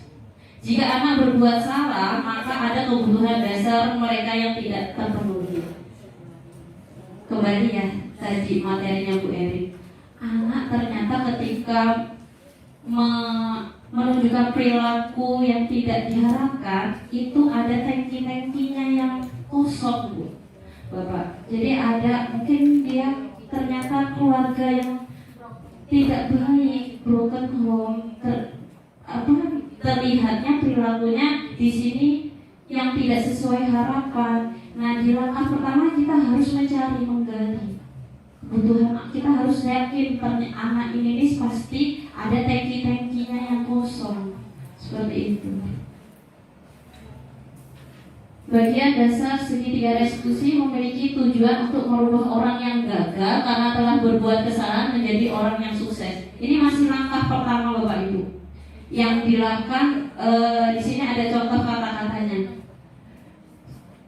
Jika anak berbuat salah, kebutuhan dasar mereka yang tidak terpenuhi. Kembali ya tadi materinya Bu Erin, anak ternyata ketika menunjukkan perilaku yang tidak diharapkan, itu ada tangki-tangkinya yang kosong, Bu, Bapak. Jadi ada mungkin dia ternyata keluarga yang tidak baik, broken home, terlihatnya perilakunya di sini yang tidak sesuai harapan. Nah, di langkah pertama kita harus mencari, menggali kebutuhan. Kita harus yakin anak ini pasti ada tangki-tangkinya yang kosong, seperti itu. Bagian dasar segitiga restitusi memiliki tujuan untuk merubah orang yang gagal karena telah berbuat kesalahan menjadi orang yang sukses. Ini masih langkah pertama, Bapak Ibu. Yang dilakukan di sini ada contoh kata-katanya.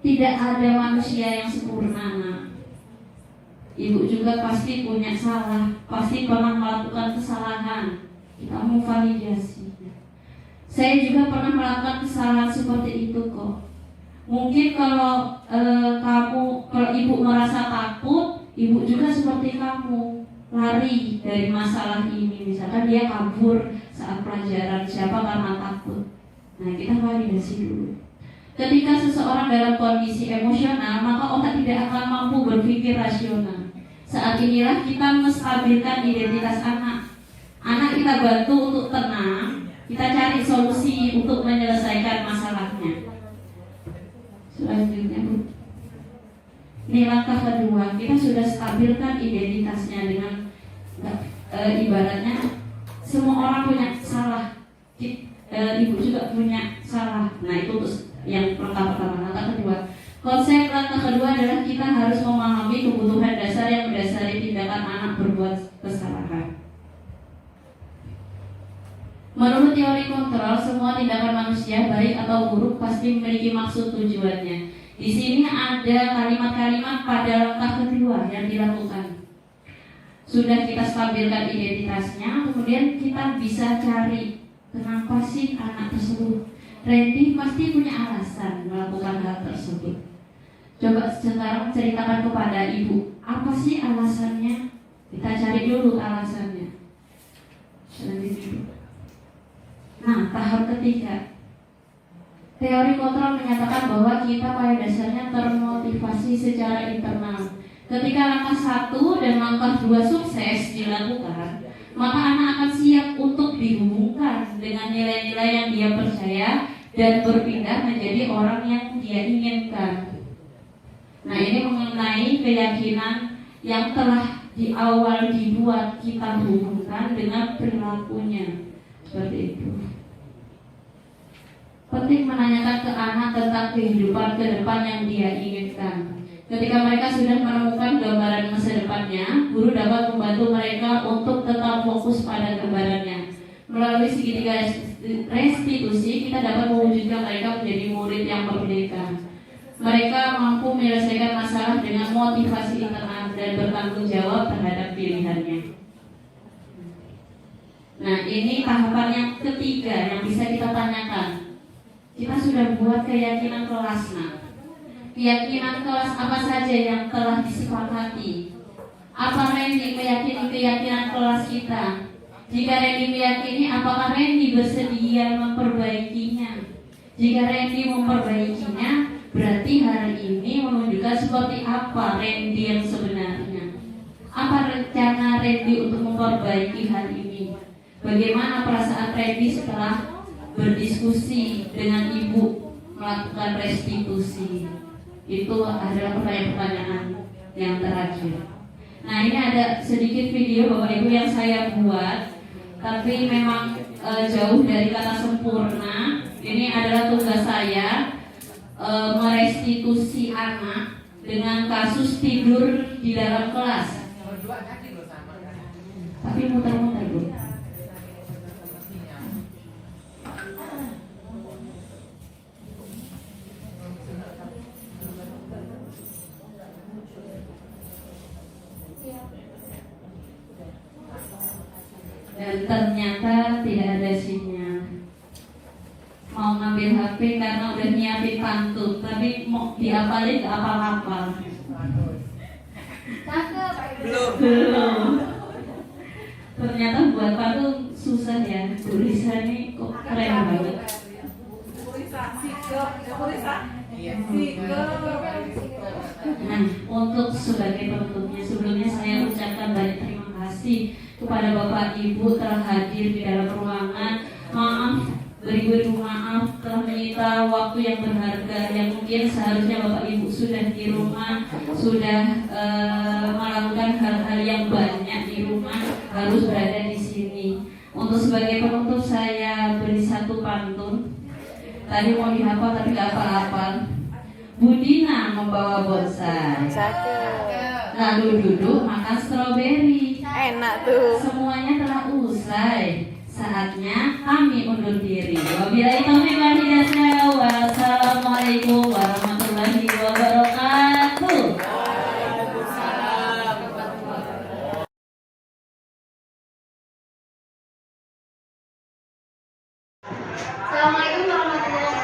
Tidak ada manusia yang sempurna, Nak. Ibu juga pasti punya salah, pasti pernah melakukan kesalahan. Kita mau validasi. Saya juga pernah melakukan kesalahan seperti itu kok. Mungkin kalau kalau ibu merasa takut, ibu juga seperti kamu, lari dari masalah ini. Misalkan dia kabur saat pelajaran, siapa karena takut. Nah, kita validasi dulu. Ketika seseorang dalam kondisi emosional, maka otak tidak akan mampu berpikir rasional. Saat inilah kita menstabilkan identitas anak. Anak kita bantu untuk tenang, kita cari solusi untuk menyelesaikan masalahnya. Selanjutnya, Bu. Ini langkah kedua, kita sudah stabilkan identitasnya dengan ibaratnya semua orang punya salah, ibu juga punya salah. Nah, itu yang langkah pertama. Langkah kedua, konsep langkah kedua adalah kita harus memahami kebutuhan dasar yang mendasari tindakan anak berbuat kesalahan. Menurut teori kontrol, semua tindakan manusia baik atau buruk pasti memiliki maksud tujuannya. Di sini ada kalimat-kalimat pada langkah kedua yang dilakukan. Sudah kita stabilkan identitasnya, kemudian kita bisa cari kenapa sih anak tersebut. Randy pasti punya alasan melakukan hal tersebut. Coba sekarang ceritakan kepada ibu, apa sih alasannya? Kita cari dulu alasannya. Selanjutnya. Nah, tahap ketiga, teori kontrol menyatakan bahwa kita pada dasarnya termotivasi secara internal. Ketika langkah 1 dan langkah 2 sukses dilakukan, maka anak akan siap untuk dihubungkan dengan nilai-nilai yang dia percaya dan berpindah menjadi orang yang dia inginkan. Nah, ini mengenai keyakinan yang telah di awal dibuat kita hubungkan dengan perilakunya. Seperti itu. Penting menanyakan ke anak tentang kehidupan ke depan yang dia inginkan. Ketika mereka sudah menemukan gambaran masa depannya, guru dapat membantu mereka untuk tetap fokus pada gambarannya. Melalui segitiga restitusi, kita dapat mewujudkan mereka menjadi murid yang merdeka. Mereka mampu menyelesaikan masalah dengan motivasi internal dan bertanggung jawab terhadap pilihannya. Nah, ini tahapan yang ketiga yang bisa kita tanyakan. Kita sudah buat keyakinan kelas. Nah, keyakinan kelas apa saja yang telah disepakati? Apa Randy meyakini keyakinan kelas kita? Jika Randy meyakini, apakah Randy bersedia memperbaikinya? Jika Randy memperbaikinya, berarti hari ini menunjukkan seperti apa Randy yang sebenarnya. Apa rencana Randy untuk memperbaiki hal ini? Bagaimana perasaan Randy setelah berdiskusi dengan ibu melakukan restitusi? Itu adalah pertanyaan-pertanyaan yang terakhir. Nah, ini ada sedikit video Bapak Ibu yang saya buat, tapi memang jauh dari kata sempurna. Ini adalah tugas saya merestitusi anak dengan kasus tidur di dalam kelas. Tapi muter-muter, Bu. Dan ternyata tidak ada sinyal. Mau ngambil HP karena karena udah nyiapin pantun, tapi mau diapalin ke apal-apal. Belum. Ternyata buat pantun susah ya. Bu Risa ini kok keren banget. Nah, untuk sebagai penutupnya, sebelumnya saya ucapkan banyak terima kasih kepada Bapak Ibu telah hadir di dalam ruangan. Maaf, beribu-ribu maaf telah menyita waktu yang berharga yang mungkin seharusnya Bapak Ibu sudah di rumah, sudah melakukan hal-hal yang banyak di rumah, harus berada di sini. Untuk sebagai penutup saya beri satu pantun. Tadi mau dihafal tapi gak hafal-hafal. Budina membawa bonsai, lalu duduk makan stroberi. Enak tuh. Semuanya telah usai, saatnya kami undur diri. Wabillahi taufiq wal hidayah. Wassalamualaikum warahmatullahi wabarakatuh. Assalamualaikum warahmatullahi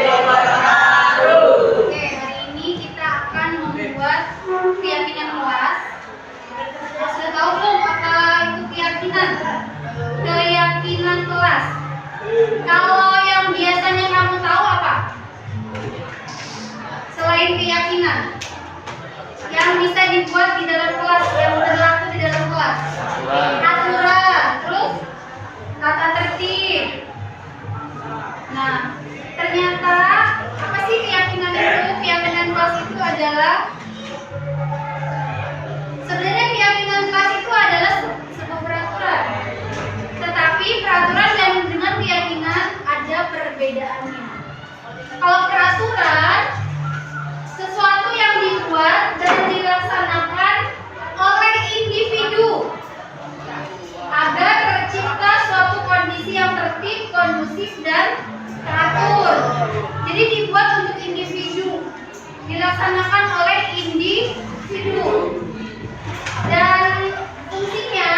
wabarakatuh. Oke, hari ini kita akan membuat keyakinan kelas. Sudah tahu belum apa itu keyakinan? Keyakinan kelas. Kalau yang biasanya kamu tahu apa? Selain keyakinan yang bisa dibuat di dalam kelas, yang berlaku di dalam kelas. Aturan, terus tata tertib. Nah, ternyata apa sih keyakinan itu? Keyakinan kelas itu adalah sebenarnya keyakinan kelas itu adalah sebuah peraturan. Tetapi peraturan dan dengan keyakinan ada perbedaannya. Kalau peraturan sesuatu yang dibuat dan dilaksanakan oleh individu agar tercipta suatu kondisi yang tertib, kondusif, dan teratur. Jadi dibuat untuk individu, dilaksanakan oleh individu, dan fungsinya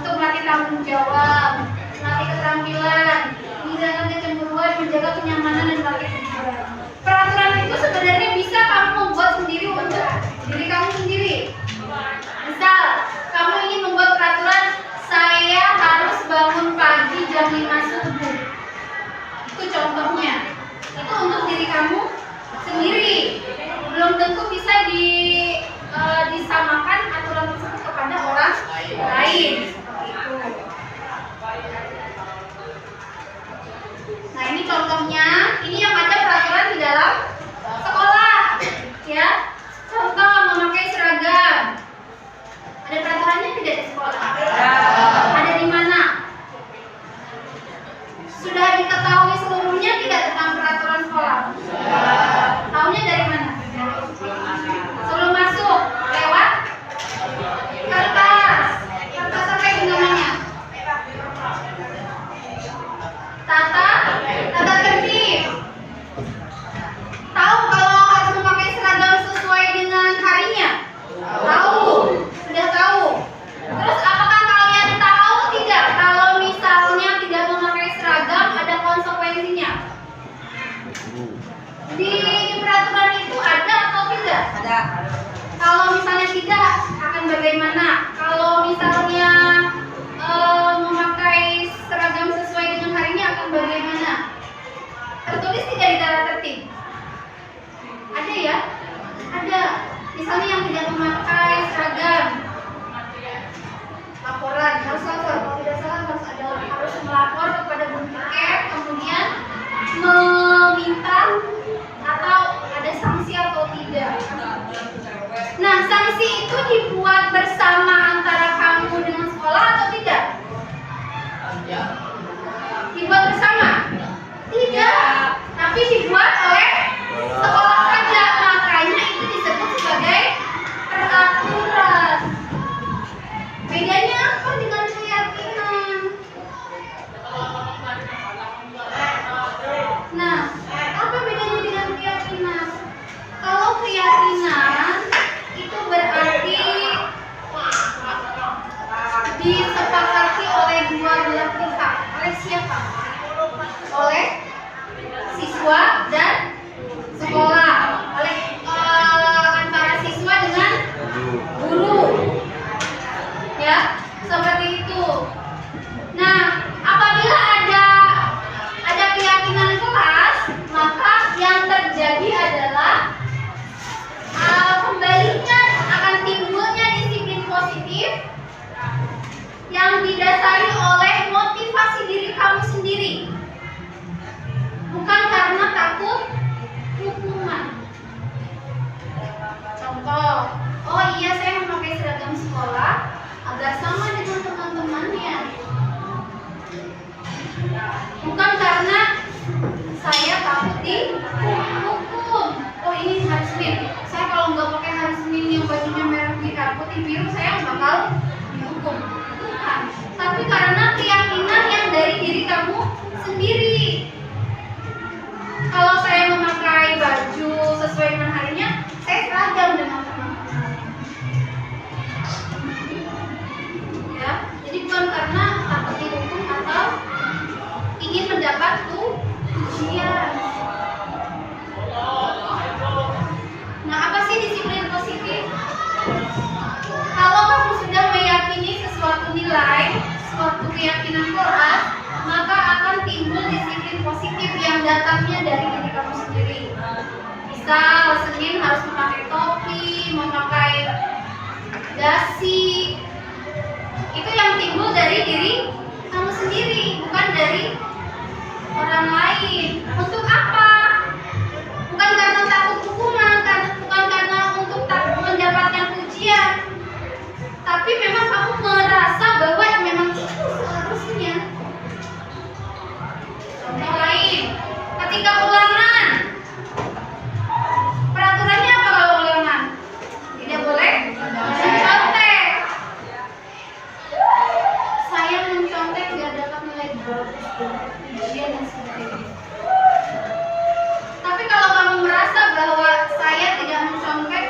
untuk melatih tanggung jawab, melatih keterampilan, menjaga kecemburuan, menjaga kenyamanan, dan melatih hiburan. Peraturan itu sebenarnya bisa kamu membuat sendiri untuk diri kamu sendiri. Misal, kamu ingin membuat peraturan, saya harus bangun pagi jam 5 subuh. Itu contohnya. Itu untuk diri kamu sendiri. Belum tentu bisa disamakan aturan tersebut kepada orang lain. Nah, ini contohnya. Ini yang ada peraturan di dalam sekolah, ya. Contoh memakai seragam. Ada peraturannya tidak di sekolah? Ada di mana? Sudah diketahui seluruhnya tidak tentang peraturan sekolah? Tahunya dari mana? Sebelum masuk, lewat kertas. Kertas apa itu namanya? Tata tertib. Tahu kalau harus memakai seragam sesuai dengan harinya? Tahu, sudah tahu. Terus apakah kalian tahu tidak kalau misalnya tidak memakai seragam ada konsekuensinya? Di peraturan itu ada atau tidak? Ada. Kalau misalnya tidak, akan bagaimana? Kalau misalnya memakai seragam sesuai dengan harinya akan bagaimana? Tertulis tidak di tata tertib? Ada ya? Ada. Misalnya yang tidak memakai seragam, laporan, harus lapor. Kalau tidak salah harus melapor kepada guru tiket, kemudian meminta atau ada sanksi atau tidak. Nah, sanksi itu dibuat bersama antara kamu dengan sekolah atau tidak? Dibuat bersama? Tidak, tapi dibuat oleh sekolah saja. Makanya itu disebut sebagai peraturan. Bedanya apa dengan keyakinan? Nah, apa bedanya dengan keyakinan? Kalau keyakinan itu berarti Bukan karena saya takut dihukum. Oh ini hari Senin, saya kalau nggak pakai hari Senin yang bajunya merah putih biru saya nggak bakal dihukum. Bukan, tapi karena keyakinan yang dari diri kamu sendiri. Kalau saya memakai baju sesuai dengan harinya, saya seragam dengan teman-teman. Ya, jadi bukan karena takut dihukum atau ingin mendapat pujian. Nah, apa sih disiplin positif? Kalau kamu sudah meyakini sesuatu nilai, suatu keyakinan keras, maka akan timbul disiplin positif yang datangnya dari diri kamu sendiri. Misal Senin harus memakai topi, memakai dasi. Itu yang timbul dari diri kamu sendiri, bukan dari orang lain. Untuk apa? Bukan karena takut hukuman, bukan karena untuk takut mendapatkan pujian, tapi memang kamu merasa bahwa memang itu seharusnya. Contoh lain, ketika ulangan, peraturannya apa kalau ulangan? Tidak boleh mencontek. Saya mencontek tidak dapat nilai bagus, ujian dan sebagainya. Tapi kalau kamu merasa bahwa saya tidak mencontek,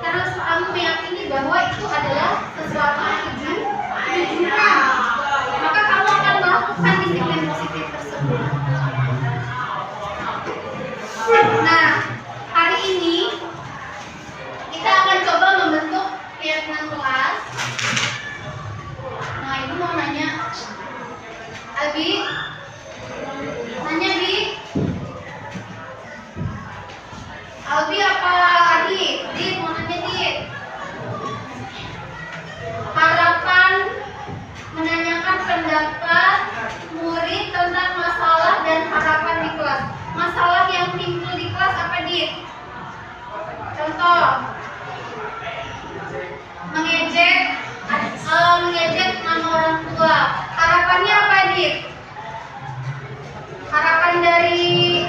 terus kamu meyakini bahwa itu adalah sesuatu yang kejujuran, maka kamu akan melakukan disiplin positif tersebut. Nah, hari ini kita akan coba membentuk keyakinan kelas. Nah, ibu mau nanya, Abi, nanya Bi, Albi apa Adi? Di mau nanya Di. Harapan menanyakan pendapat murid tentang masalah dan harapan di kelas. Masalah yang timbul di kelas apa Di? Contoh, mengejek nama orang tua. Harapannya apa Di? Harapan dari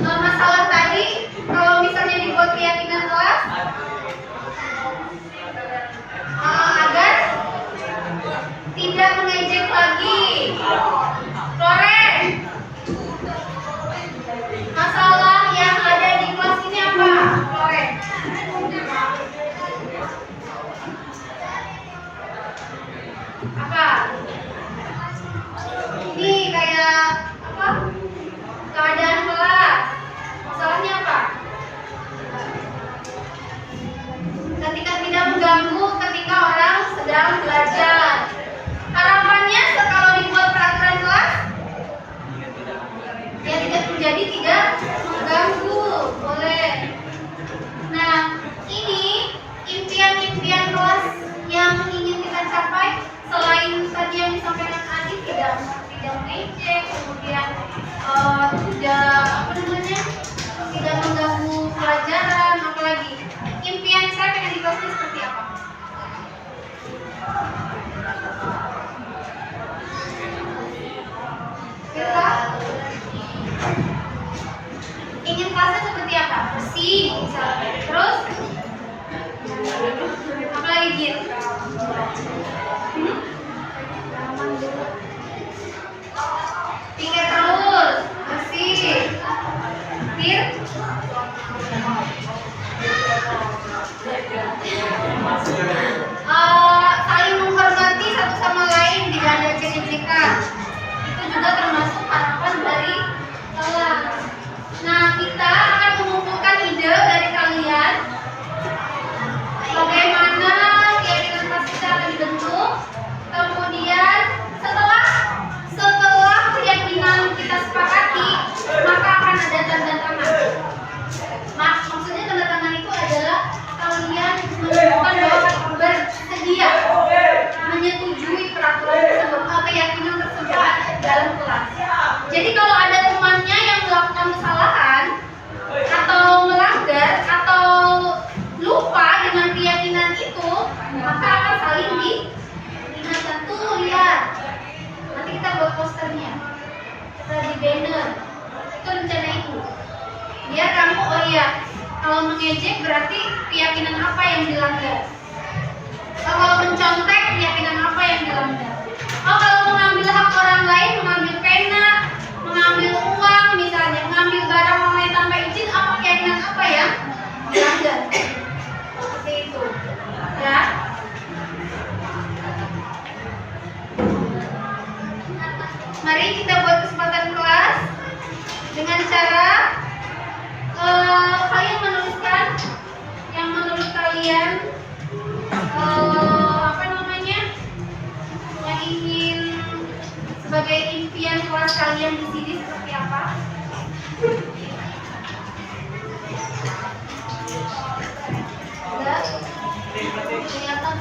masalah tadi, kalau misalnya dibuat keyakinan kelas, agar tidak mengejek lagi. Korek. Masalah yang ada di kelas ini apa? Korek. Apa? Ini kayak apa? Keadaan kelas. Masalahnya apa? Ketika tidak mengganggu ketika orang sedang belajar. Harapannya kalau dibuat peraturan kelas, ya tidak menjadi tidak mengganggu. Boleh. Nah, ini impian-impian kelas yang ingin kita capai. Selain tadi yang disampaikan Adi, tidak mengejek, kemudian tidak mengganggu pelajaran, apalagi impian saya pengen di kelas seperti apa? Kita ingin kelasnya seperti apa? Bersih, misalnya. Terus apalagi gitu? Pikir terus, bersih. Saling menghormati satu sama lain, tidak ada ejek-ejekan. Itu juga termasuk harapan dari kelas. Nah, kita akan mengumpulkan ide dari kalian bagaimana keyakinan kelas kita akan dibentuk. Kemudian setelah keyakinan kita sepakati, maka akan ada tanda tangan. Maksudnya tanda tangan itu adalah kalian menunjukkan bahwa bersedia menyetujui peraturan tersebut, keyakinan tersebut dalam kelas. Jadi kalau ada temannya yang melakukan kesalahan atau melanggar atau lupa dengan keyakinan itu, maka akan saling diingatkan. Tuh lihat, nanti Kalau mengejek berarti keyakinan apa yang dilanggar? Kalau mencontek, keyakinan apa yang dilanggar? Oh, kalau mengambil hak orang lain, mengambil pena, mengambil uang, misalnya mengambil barang orang lain tanpa izin, apa keyakinan apa yang dilanggar? Seperti itu, ya. Mari kita buat kesempatan kelas dengan cara kalian menuliskan yang menurut kalian yang ingin sebagai impian kelas kalian di sini seperti apa? Enggak? Kelihatan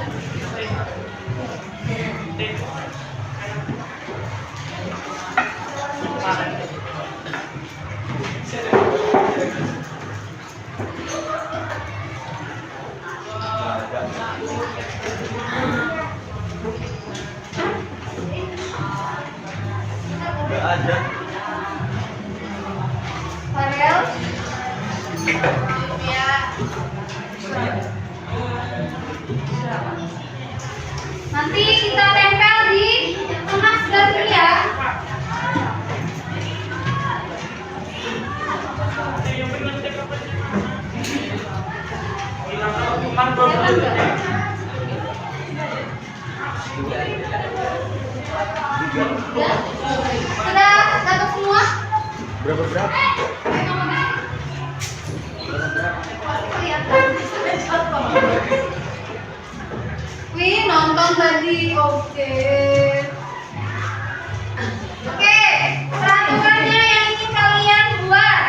nggak? Farel? Ya. Nanti kita tempel di tengah sebelah sini ya. Ya? Sudah dapat semua? Berapa? Wih, nonton tadi. Oke. Oke, peraturannya yang ingin kalian buat.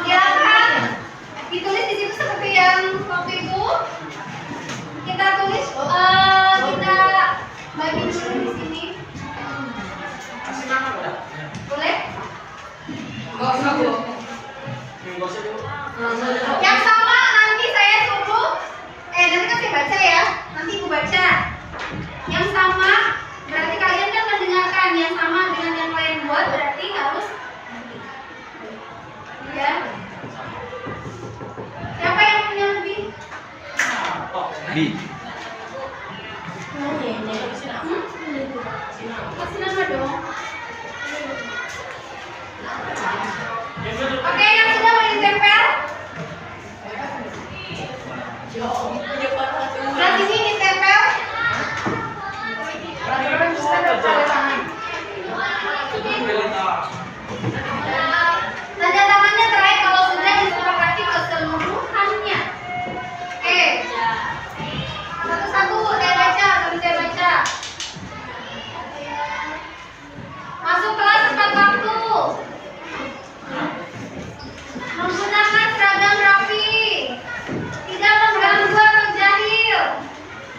Silakan ditulis di situ seperti yang waktu itu. Kita tulis, kita bagi dulu di sini. Boleh? Yang sama nanti saya suruh, nanti kan saya baca ya. Nanti ibu baca. Yang sama berarti kalian kan mendengarkan. Yang sama dengan yang kalian buat berarti harus. Ya. Siapa yang punya lebih? Di. Kasih nama dong. Oke, yang sudah boleh ditempel. Sebelah sini ditempel. Tanda tangannya terakhir kalau sudah disepakati keseluruhannya. Oke. Satu-satu saya baca, saya baca. Masuk kelas tepat waktu. Menggunakan seragam rapi. Tidak mengganggu atau jahil.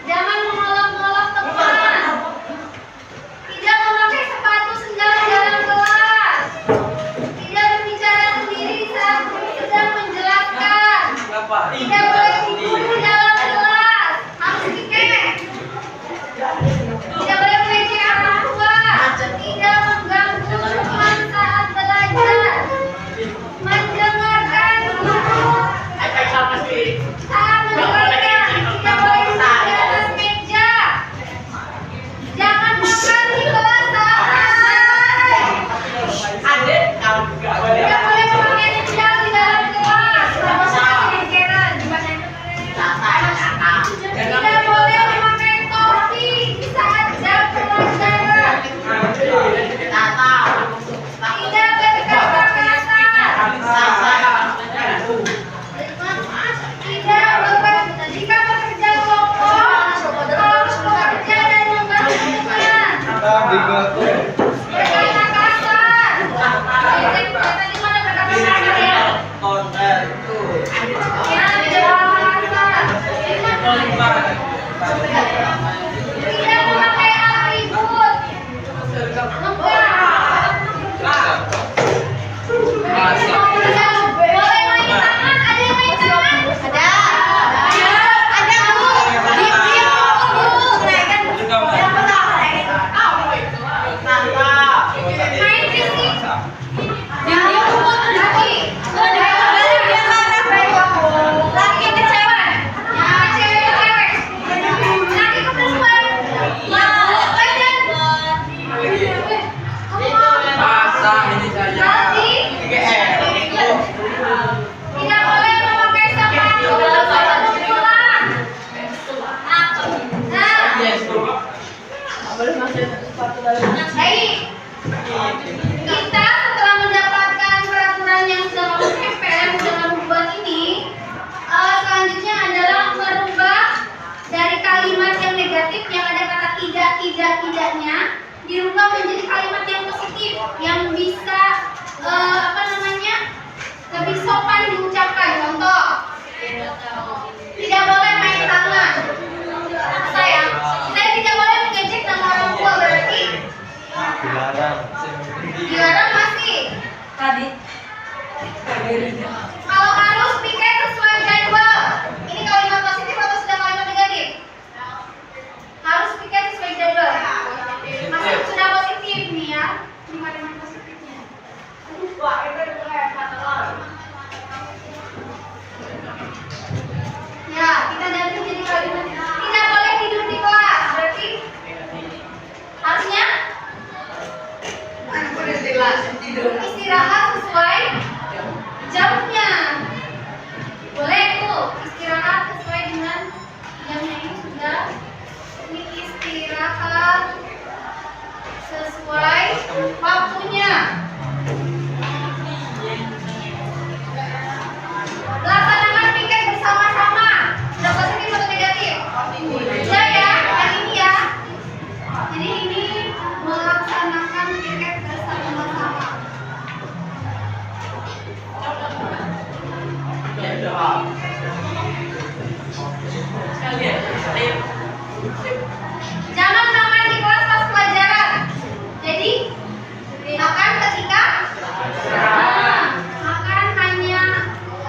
Jangan mengolok-olok teman. Tidak memakai sepatu sendal dalam kelas. Tidak berbicara sendiri saat guru sedang menjelaskan. Tidak boleh tidur di dalam kelas. Harus dikek. Tidak boleh mengejek orang tua. Tidak mengganggu teman saat belajar. Mendengarkan guru. Saat mendengarkan tidak boleh duduk di atas meja. Jangan makan di kelas saat santai. Tidak boleh memakai sendal di dalam kelas. Tidak boleh memakai topi di saat jam pelajaran. Tidak berkata kasar. Tidak bekerja jika bekerja kelompok harus bekerja dan membantu teman. Berkata kasar. Tadi mana berkata kasar ya? Ya, tidak berkata kasar. Tidak memakai atribut. Boleh main tangan? Ada yang main tangan? Ada. Ada Bu. Diam dulu. Yang pertama. Baik, kita setelah mendapatkan peraturan yang sudah kamu tempel, yang sudah kamu buat ini, selanjutnya adalah merubah dari kalimat yang negatif yang ada kata tidaknya dirubah menjadi kalimat yang positif yang bisa lebih sopan diucapkan. Contoh, tidak boleh main tangan. Sayang, kita tidak boleh mengejek nama orang tua, berarti dilarang masih. Tadi. Kalau harus piket sesuai jadwal. Ini kalimat positif atau sudah kalimat negatif? Harus piket sesuai jadwal. Masih sudah positif nih ya. Ini kalimat positifnya. Ya, kita ganti jadi kalimat. Tidak boleh tidur di kelas. Berarti harusnya istirahat sesuai jamnya. Boleh tuh istirahat sesuai dengan jamnya. Ini sudah. Ini istirahat sesuai waktunya. Laksanakan piket bersama-sama. Sudah positif atau negatif? Sudah ya, yang ini ya. Jadi ini melaksanakan piket bersama-sama. Jangan makan di kelas pas pelajaran. Jadi makan ketika makan hanya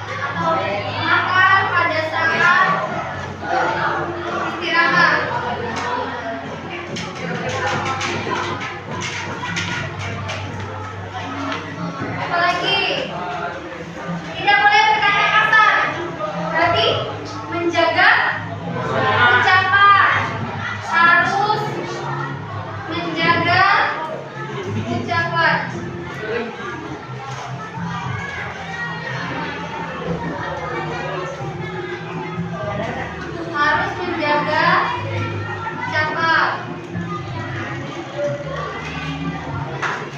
atau makan pada saat istirahat. Apalagi tidak boleh berkata kasar. Berarti menjaga ucapan. Harus menjaga ucapan. Harus menjaga ucapan.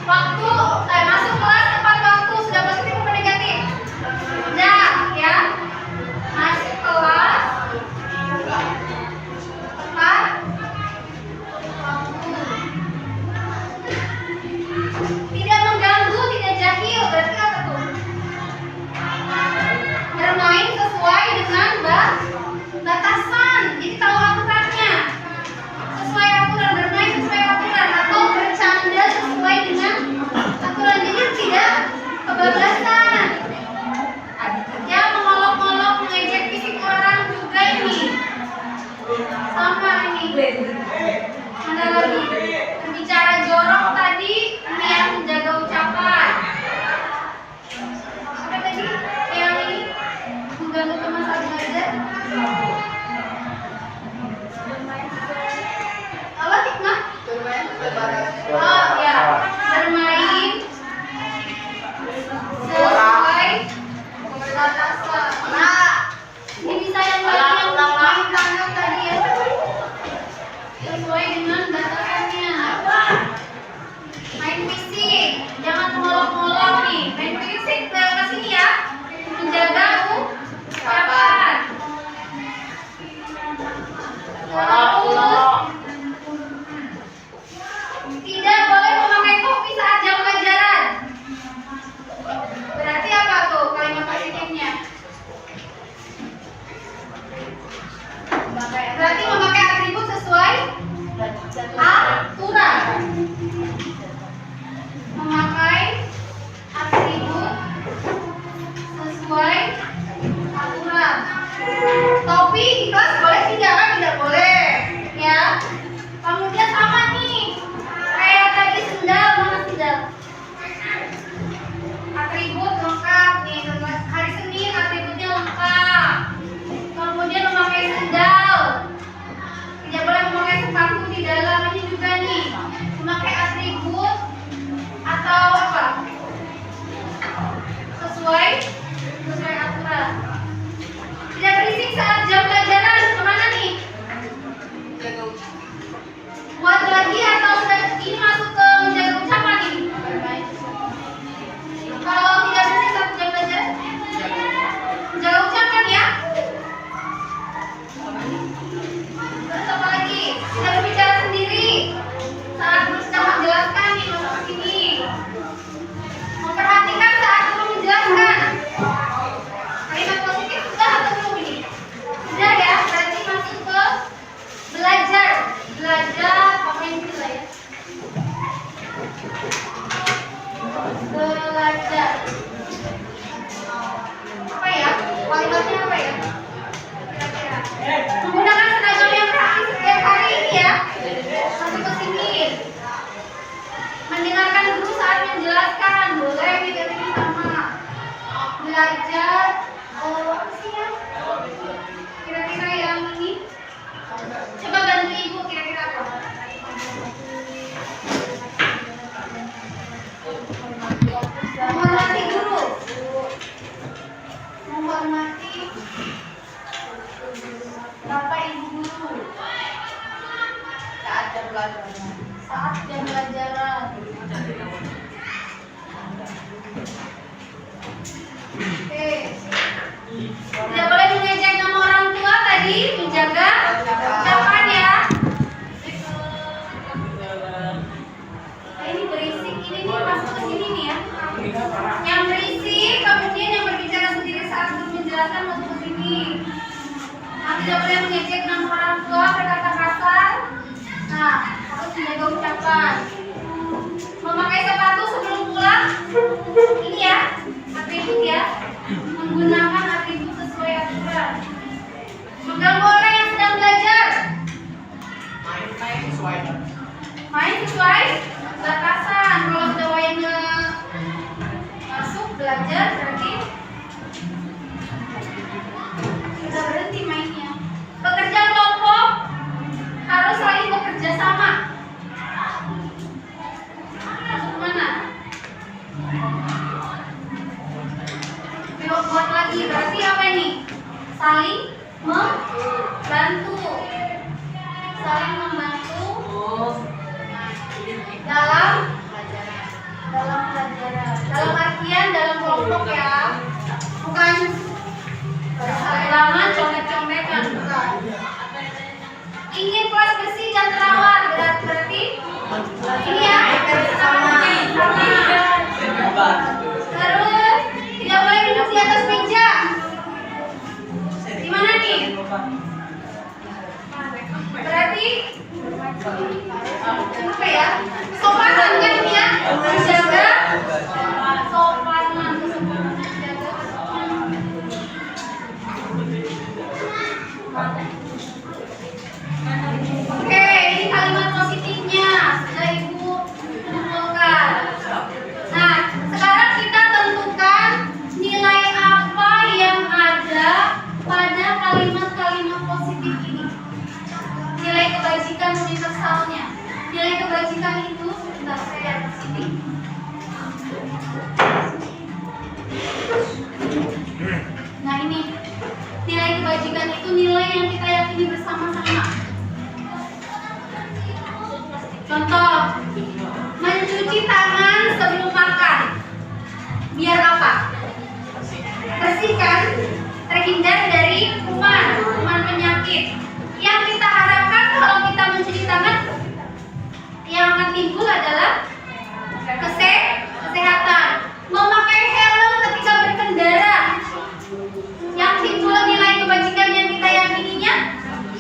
Waktu masuk kelas tepat waktu. Sudah positif atau negatif? Sudah ya. Masuk kelas tepat waktu. Tidak mengganggu, tidak jahil. Berarti apa tuh? Bermain sesuai dengan batasan. Jadi tahu aturannya. Sesuai aturan, bermain sesuai aturan, atau bercanda sesuai dengan aturan. Jadi tidak kebablasan. Ya, mengolok-olok, mengejek fisik orang juga ini. Sama ini. Mana lagi? Berbicara jorok tadi, ini yang menjaga ucapan. Apa tadi? Yang ini mengganggu teman saat belajar. Apa hikmah? Oh ya, bermain sesuai batasan. Nah, ini bisa yang lagi yang main tangan tadi ya. Sesuai dengan batasannya. Main fisik, jangan mengolok-olok nih. Main fisik ke sini ya. Menjaga ucapan. Terus tidak boleh memakai topi saat jam pelajaran. Berarti apa tuh kalimat positifnya? Berarti memakai atribut sesuai aturan. Memakai atribut sesuai aturan. Topi di kelas boleh tidak? Kan tidak boleh ya. Kemudian sama nih kayak tadi sendal. Mana sendal? Atribut lengkap nih. Hari Senin atributnya lengkap. Kemudian memakai sendal. Tidak boleh memakai sepatu di dalam. Ini juga nih memakai atribut atau apa? Sesuai aturan. Tidak berisik saat jam pelajaran. Kemana nih? Buat lagi belajar apa sih ya? Kira-kira yang ini? Coba bantu ibu kira-kira apa? Menghormati guru. Menghormati Bapak Ibu guru. Saat jam pelajaran. Saat jam pelajaran. Oke. Tidak boleh mengejek nama orang tua tadi, menjaga ucapan ya. Ini berisik, ini nih masuk ke sini nih ya. Yang berisik, kemudian yang berbicara sendiri saat guru menjelaskan masuk ke sini. Tidak boleh mengejek nama orang tua, berkata kasar. Nah, harus menjaga ucapan. Memakai sepatu sebelum pulang, ini ya, atribut ya. Menggunakan atribut sesuai aturan. Mengganggu orang yang sedang belajar. Main sesuai batasan. Kalau sudah wayangnya masuk belajar, berarti sudah berhenti mainnya. Bekerja kelompok harus saling bekerja sama. Masuk mana? Buat lagi, berarti apa ini? Saling membantu. Saling membantu dalam pelajaran. Dalam artian dalam kelompok ya. Bukan salaman, contek-contekan, bukan. Ingin kelas bersih dan terawat, berarti ini ya, sama. Terus tidak boleh duduk di atas meja. Di mana nih? Berarti apa ya? Sopanan kan ini ya? Menjaga sopanan, kesopanan, menjaga kesopanan. Oke, ini kalimat positifnya sudah Ibu kumpulkan. Nah, sekarang kita tentukan nilai apa yang ada pada kalimat-kalimat positif ini. Nilai kebajikan universalnya. Nilai kebajikan itu sebentar saya di sini. Nah ini nilai kebajikan itu nilai yang kita yakini bersama-sama. Contoh, mencuci tangan sebelum makan. Biar apa? Bersihkan, terhindar dari kuman penyakit. Yang kita harapkan kalau kita mencuci tangan, yang akan timbul adalah kesehatan. Memakai helm ketika berkendara, yang timbul nilai kebajikan yang kita yakininya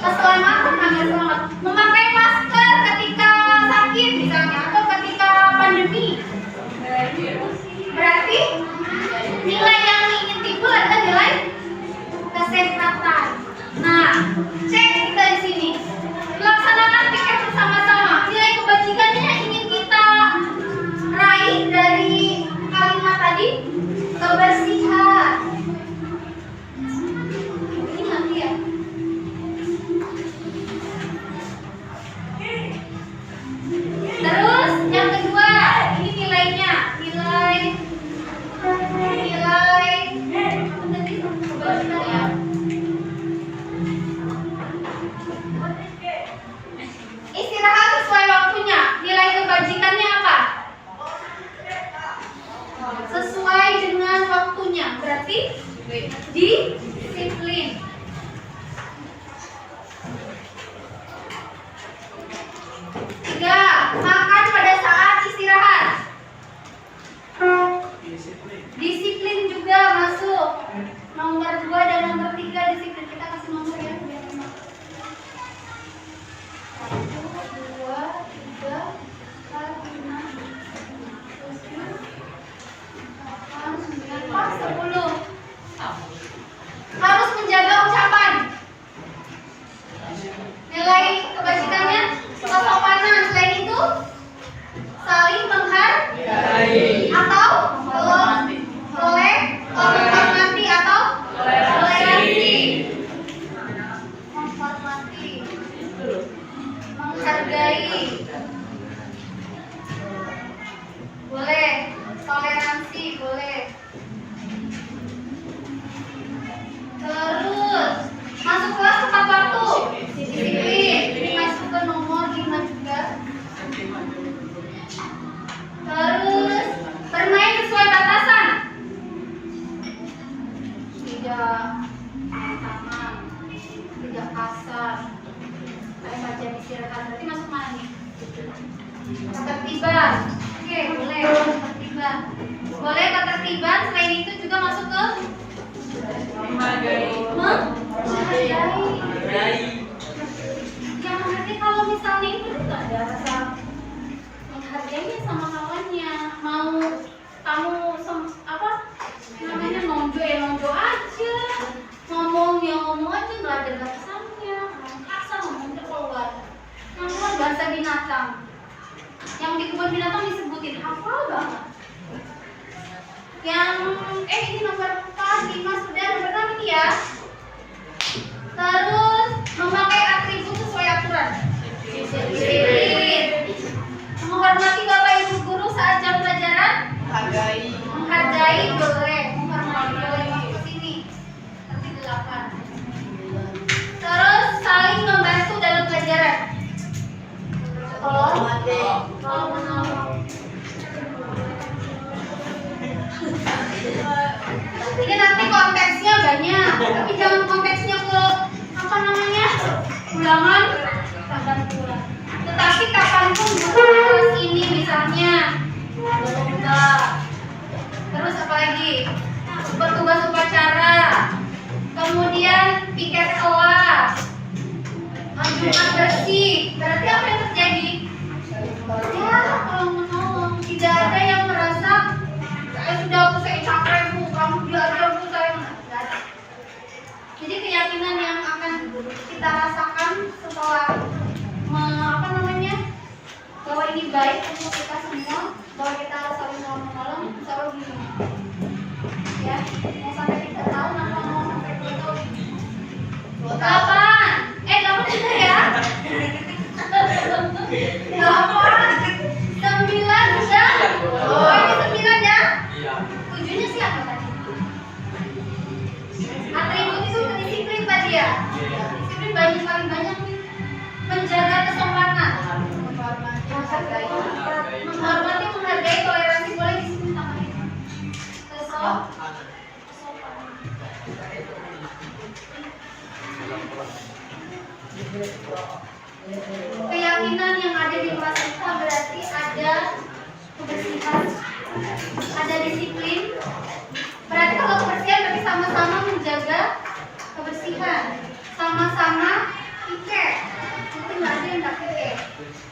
keselamatan agar selamat. Memakai masker ketika sakit misalnya atau ketika pandemi, berarti nilai yang ingin timbul adalah nilai kesehatan. Nah, cek kita di sini. Melaksanakan pikir bersama-sama. Nilai kebajikannya ingin kita Ketertiban. Oke, boleh ketertiban. Boleh ketertiban. Selain itu juga masuk ke menghargai. Yang menghargai kalau misalnya itu nggak ada rasa menghargainya sama kawannya. Mau kamu apa namanya nonjo ya nonjo aja, ngomong ya ngomong aja, nggak ada batasannya. Ngomong kasar ngomong keluar. Yang keluar bahasa binatang. Yang di kebun binatang disebutin hafal banget. Yang ini nomor 4, 5 sudah, nomor 6 ini ya. Terus memakai atribut sesuai aturan. Disiplin. Menghormati Bapak Ibu guru saat jam pelajaran. Menghargai boleh. Menghormati boleh masuk ke sini. Nanti 8. Terus saling membantu dalam pelajaran. Kalau menolong. Ini nanti konteksnya banyak, tapi jangan konteksnya ke apa namanya ulangan, tambah pulang. Tetapi kapanpun kelas ini misalnya, terus apa lagi? Bertugas upacara, kemudian piket kelas, Jumat bersih. Berarti apa yang terjadi? Ya, kalau menolong, tidak ada yang merasa sudah aku saya capek bu, kamu belajar bu saya enggak. Jadi keyakinan yang akan kita rasakan setelah apa namanya bahwa ini baik untuk kita semua, bahwa kita saling menolong, selalu gini. Ya, mau sampai kita tahu, nanti mau sampai 2 tahun. 8. Kamu juga ya? 8. 9 sudah? Oh, ini 9 ya? Tujuannya sih apa tadi? Atribut itu disiplin tadi ya? Disiplin paling banyak menjaga kesopanan, menghormati, menghargai, toleransi, boleh disiplin sama itu. Kesopanan. Keyakinan yang ada di kelas kita berarti ada kebersihan, ada disiplin. Berarti kalau kebersihan berarti sama-sama menjaga kebersihan, sama-sama piket. Mungkin nggak ada yang nggak piket.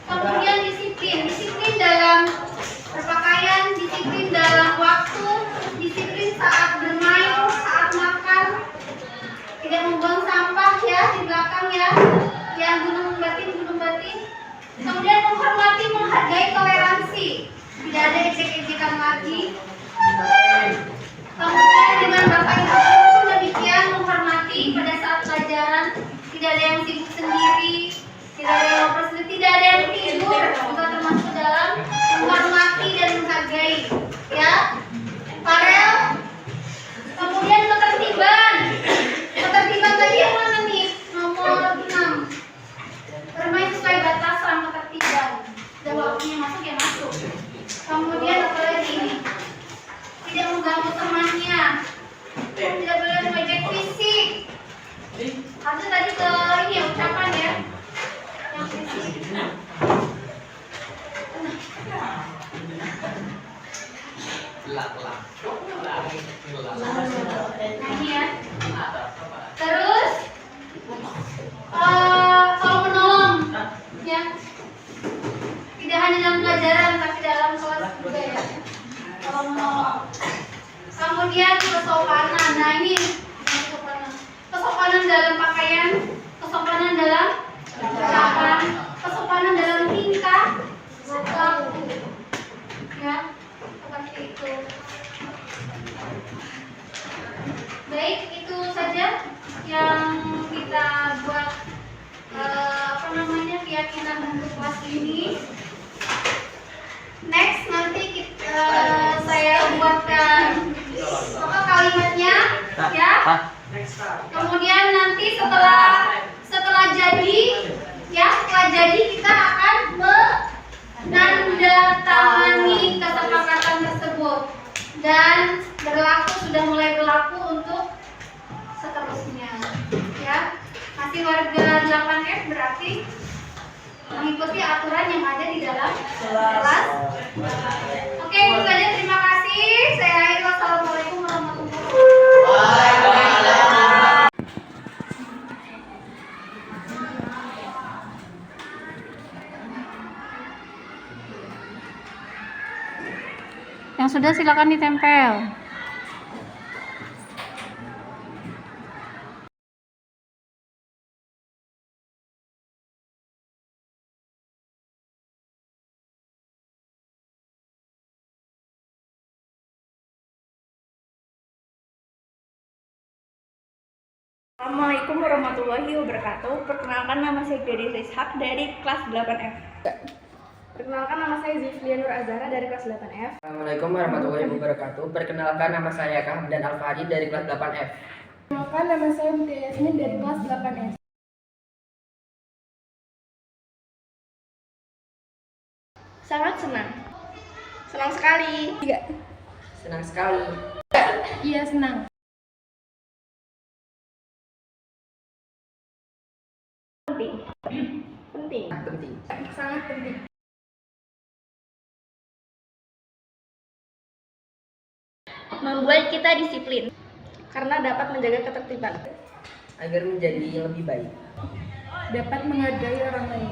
Kemudian disiplin dalam berpakaian, disiplin dalam waktu, disiplin saat bermain, saat makan, tidak membuang sampah ya di belakang ya, yang gunung batin. Kemudian menghormati, menghargai, toleransi, tidak ada ejek-ejekan lagi. Kemudian dengan Bapak Ibu pun demikian, menghormati pada saat pelajaran, tidak ada yang sibuk sendiri, tidak ada yang ngobrol sendiri, tidak ada yang tidur, juga termasuk dalam menghormati dan menghargai. Ya, Farel. Kemudian ketertiban tadi yang mana nih? Nomor 6. Bermain sesuai batasan ketertiban. Dan waktunya masuk ya masuk. Kemudian apa lagi ini? Tidak mengganggu temannya. Tidak boleh mengejek fisik. Ada tadi ke ini ya, ucapan ya. Yang fisik. Nah ini ya. Terus kalau menolong ya, tidak hanya dalam pelajaran tapi dalam kelas juga ya. Kalau menolong. Kemudian kesopanan. Nah ini kesopanan dalam pakaian, kesopanan dalam ucapan, kesopanan dalam tingkah laku. Ya, seperti itu. Baik, itu saja yang kita buat keyakinan untuk kelas ini. Next nanti saya buatkan kalimatnya ya. Kemudian nanti setelah jadi ya, setelah jadi kita akan menandatangani kesepakatan tersebut dan sudah mulai berlaku untuk seterusnya ya. Masih warga 8F berarti mengikuti aturan yang ada di dalam Jelas? Oke, itu saja. Terima kasih. Saya akhiri. Wassalamualaikum warahmatullahi wabarakatuh. Yang sudah silakan ditempel. Assalamualaikum warahmatullahi wabarakatuh. Perkenalkan, nama saya Gladys Ishak dari kelas 8F. Perkenalkan, nama saya Ziflia Nur Azhara dari kelas 8F. Assalamualaikum warahmatullahi wabarakatuh. Perkenalkan, nama saya Kahab dan Alfari dari kelas 8F. Perkenalkan, nama saya Mutia Yasmin dari kelas 8F. Sangat senang. Senang sekali. Iya. Senang sekali. Iya, senang. Penting. Penting. Sangat penting. Membuat kita disiplin karena dapat menjaga ketertiban, Agar menjadi lebih baik. dapat menghargai orang lain.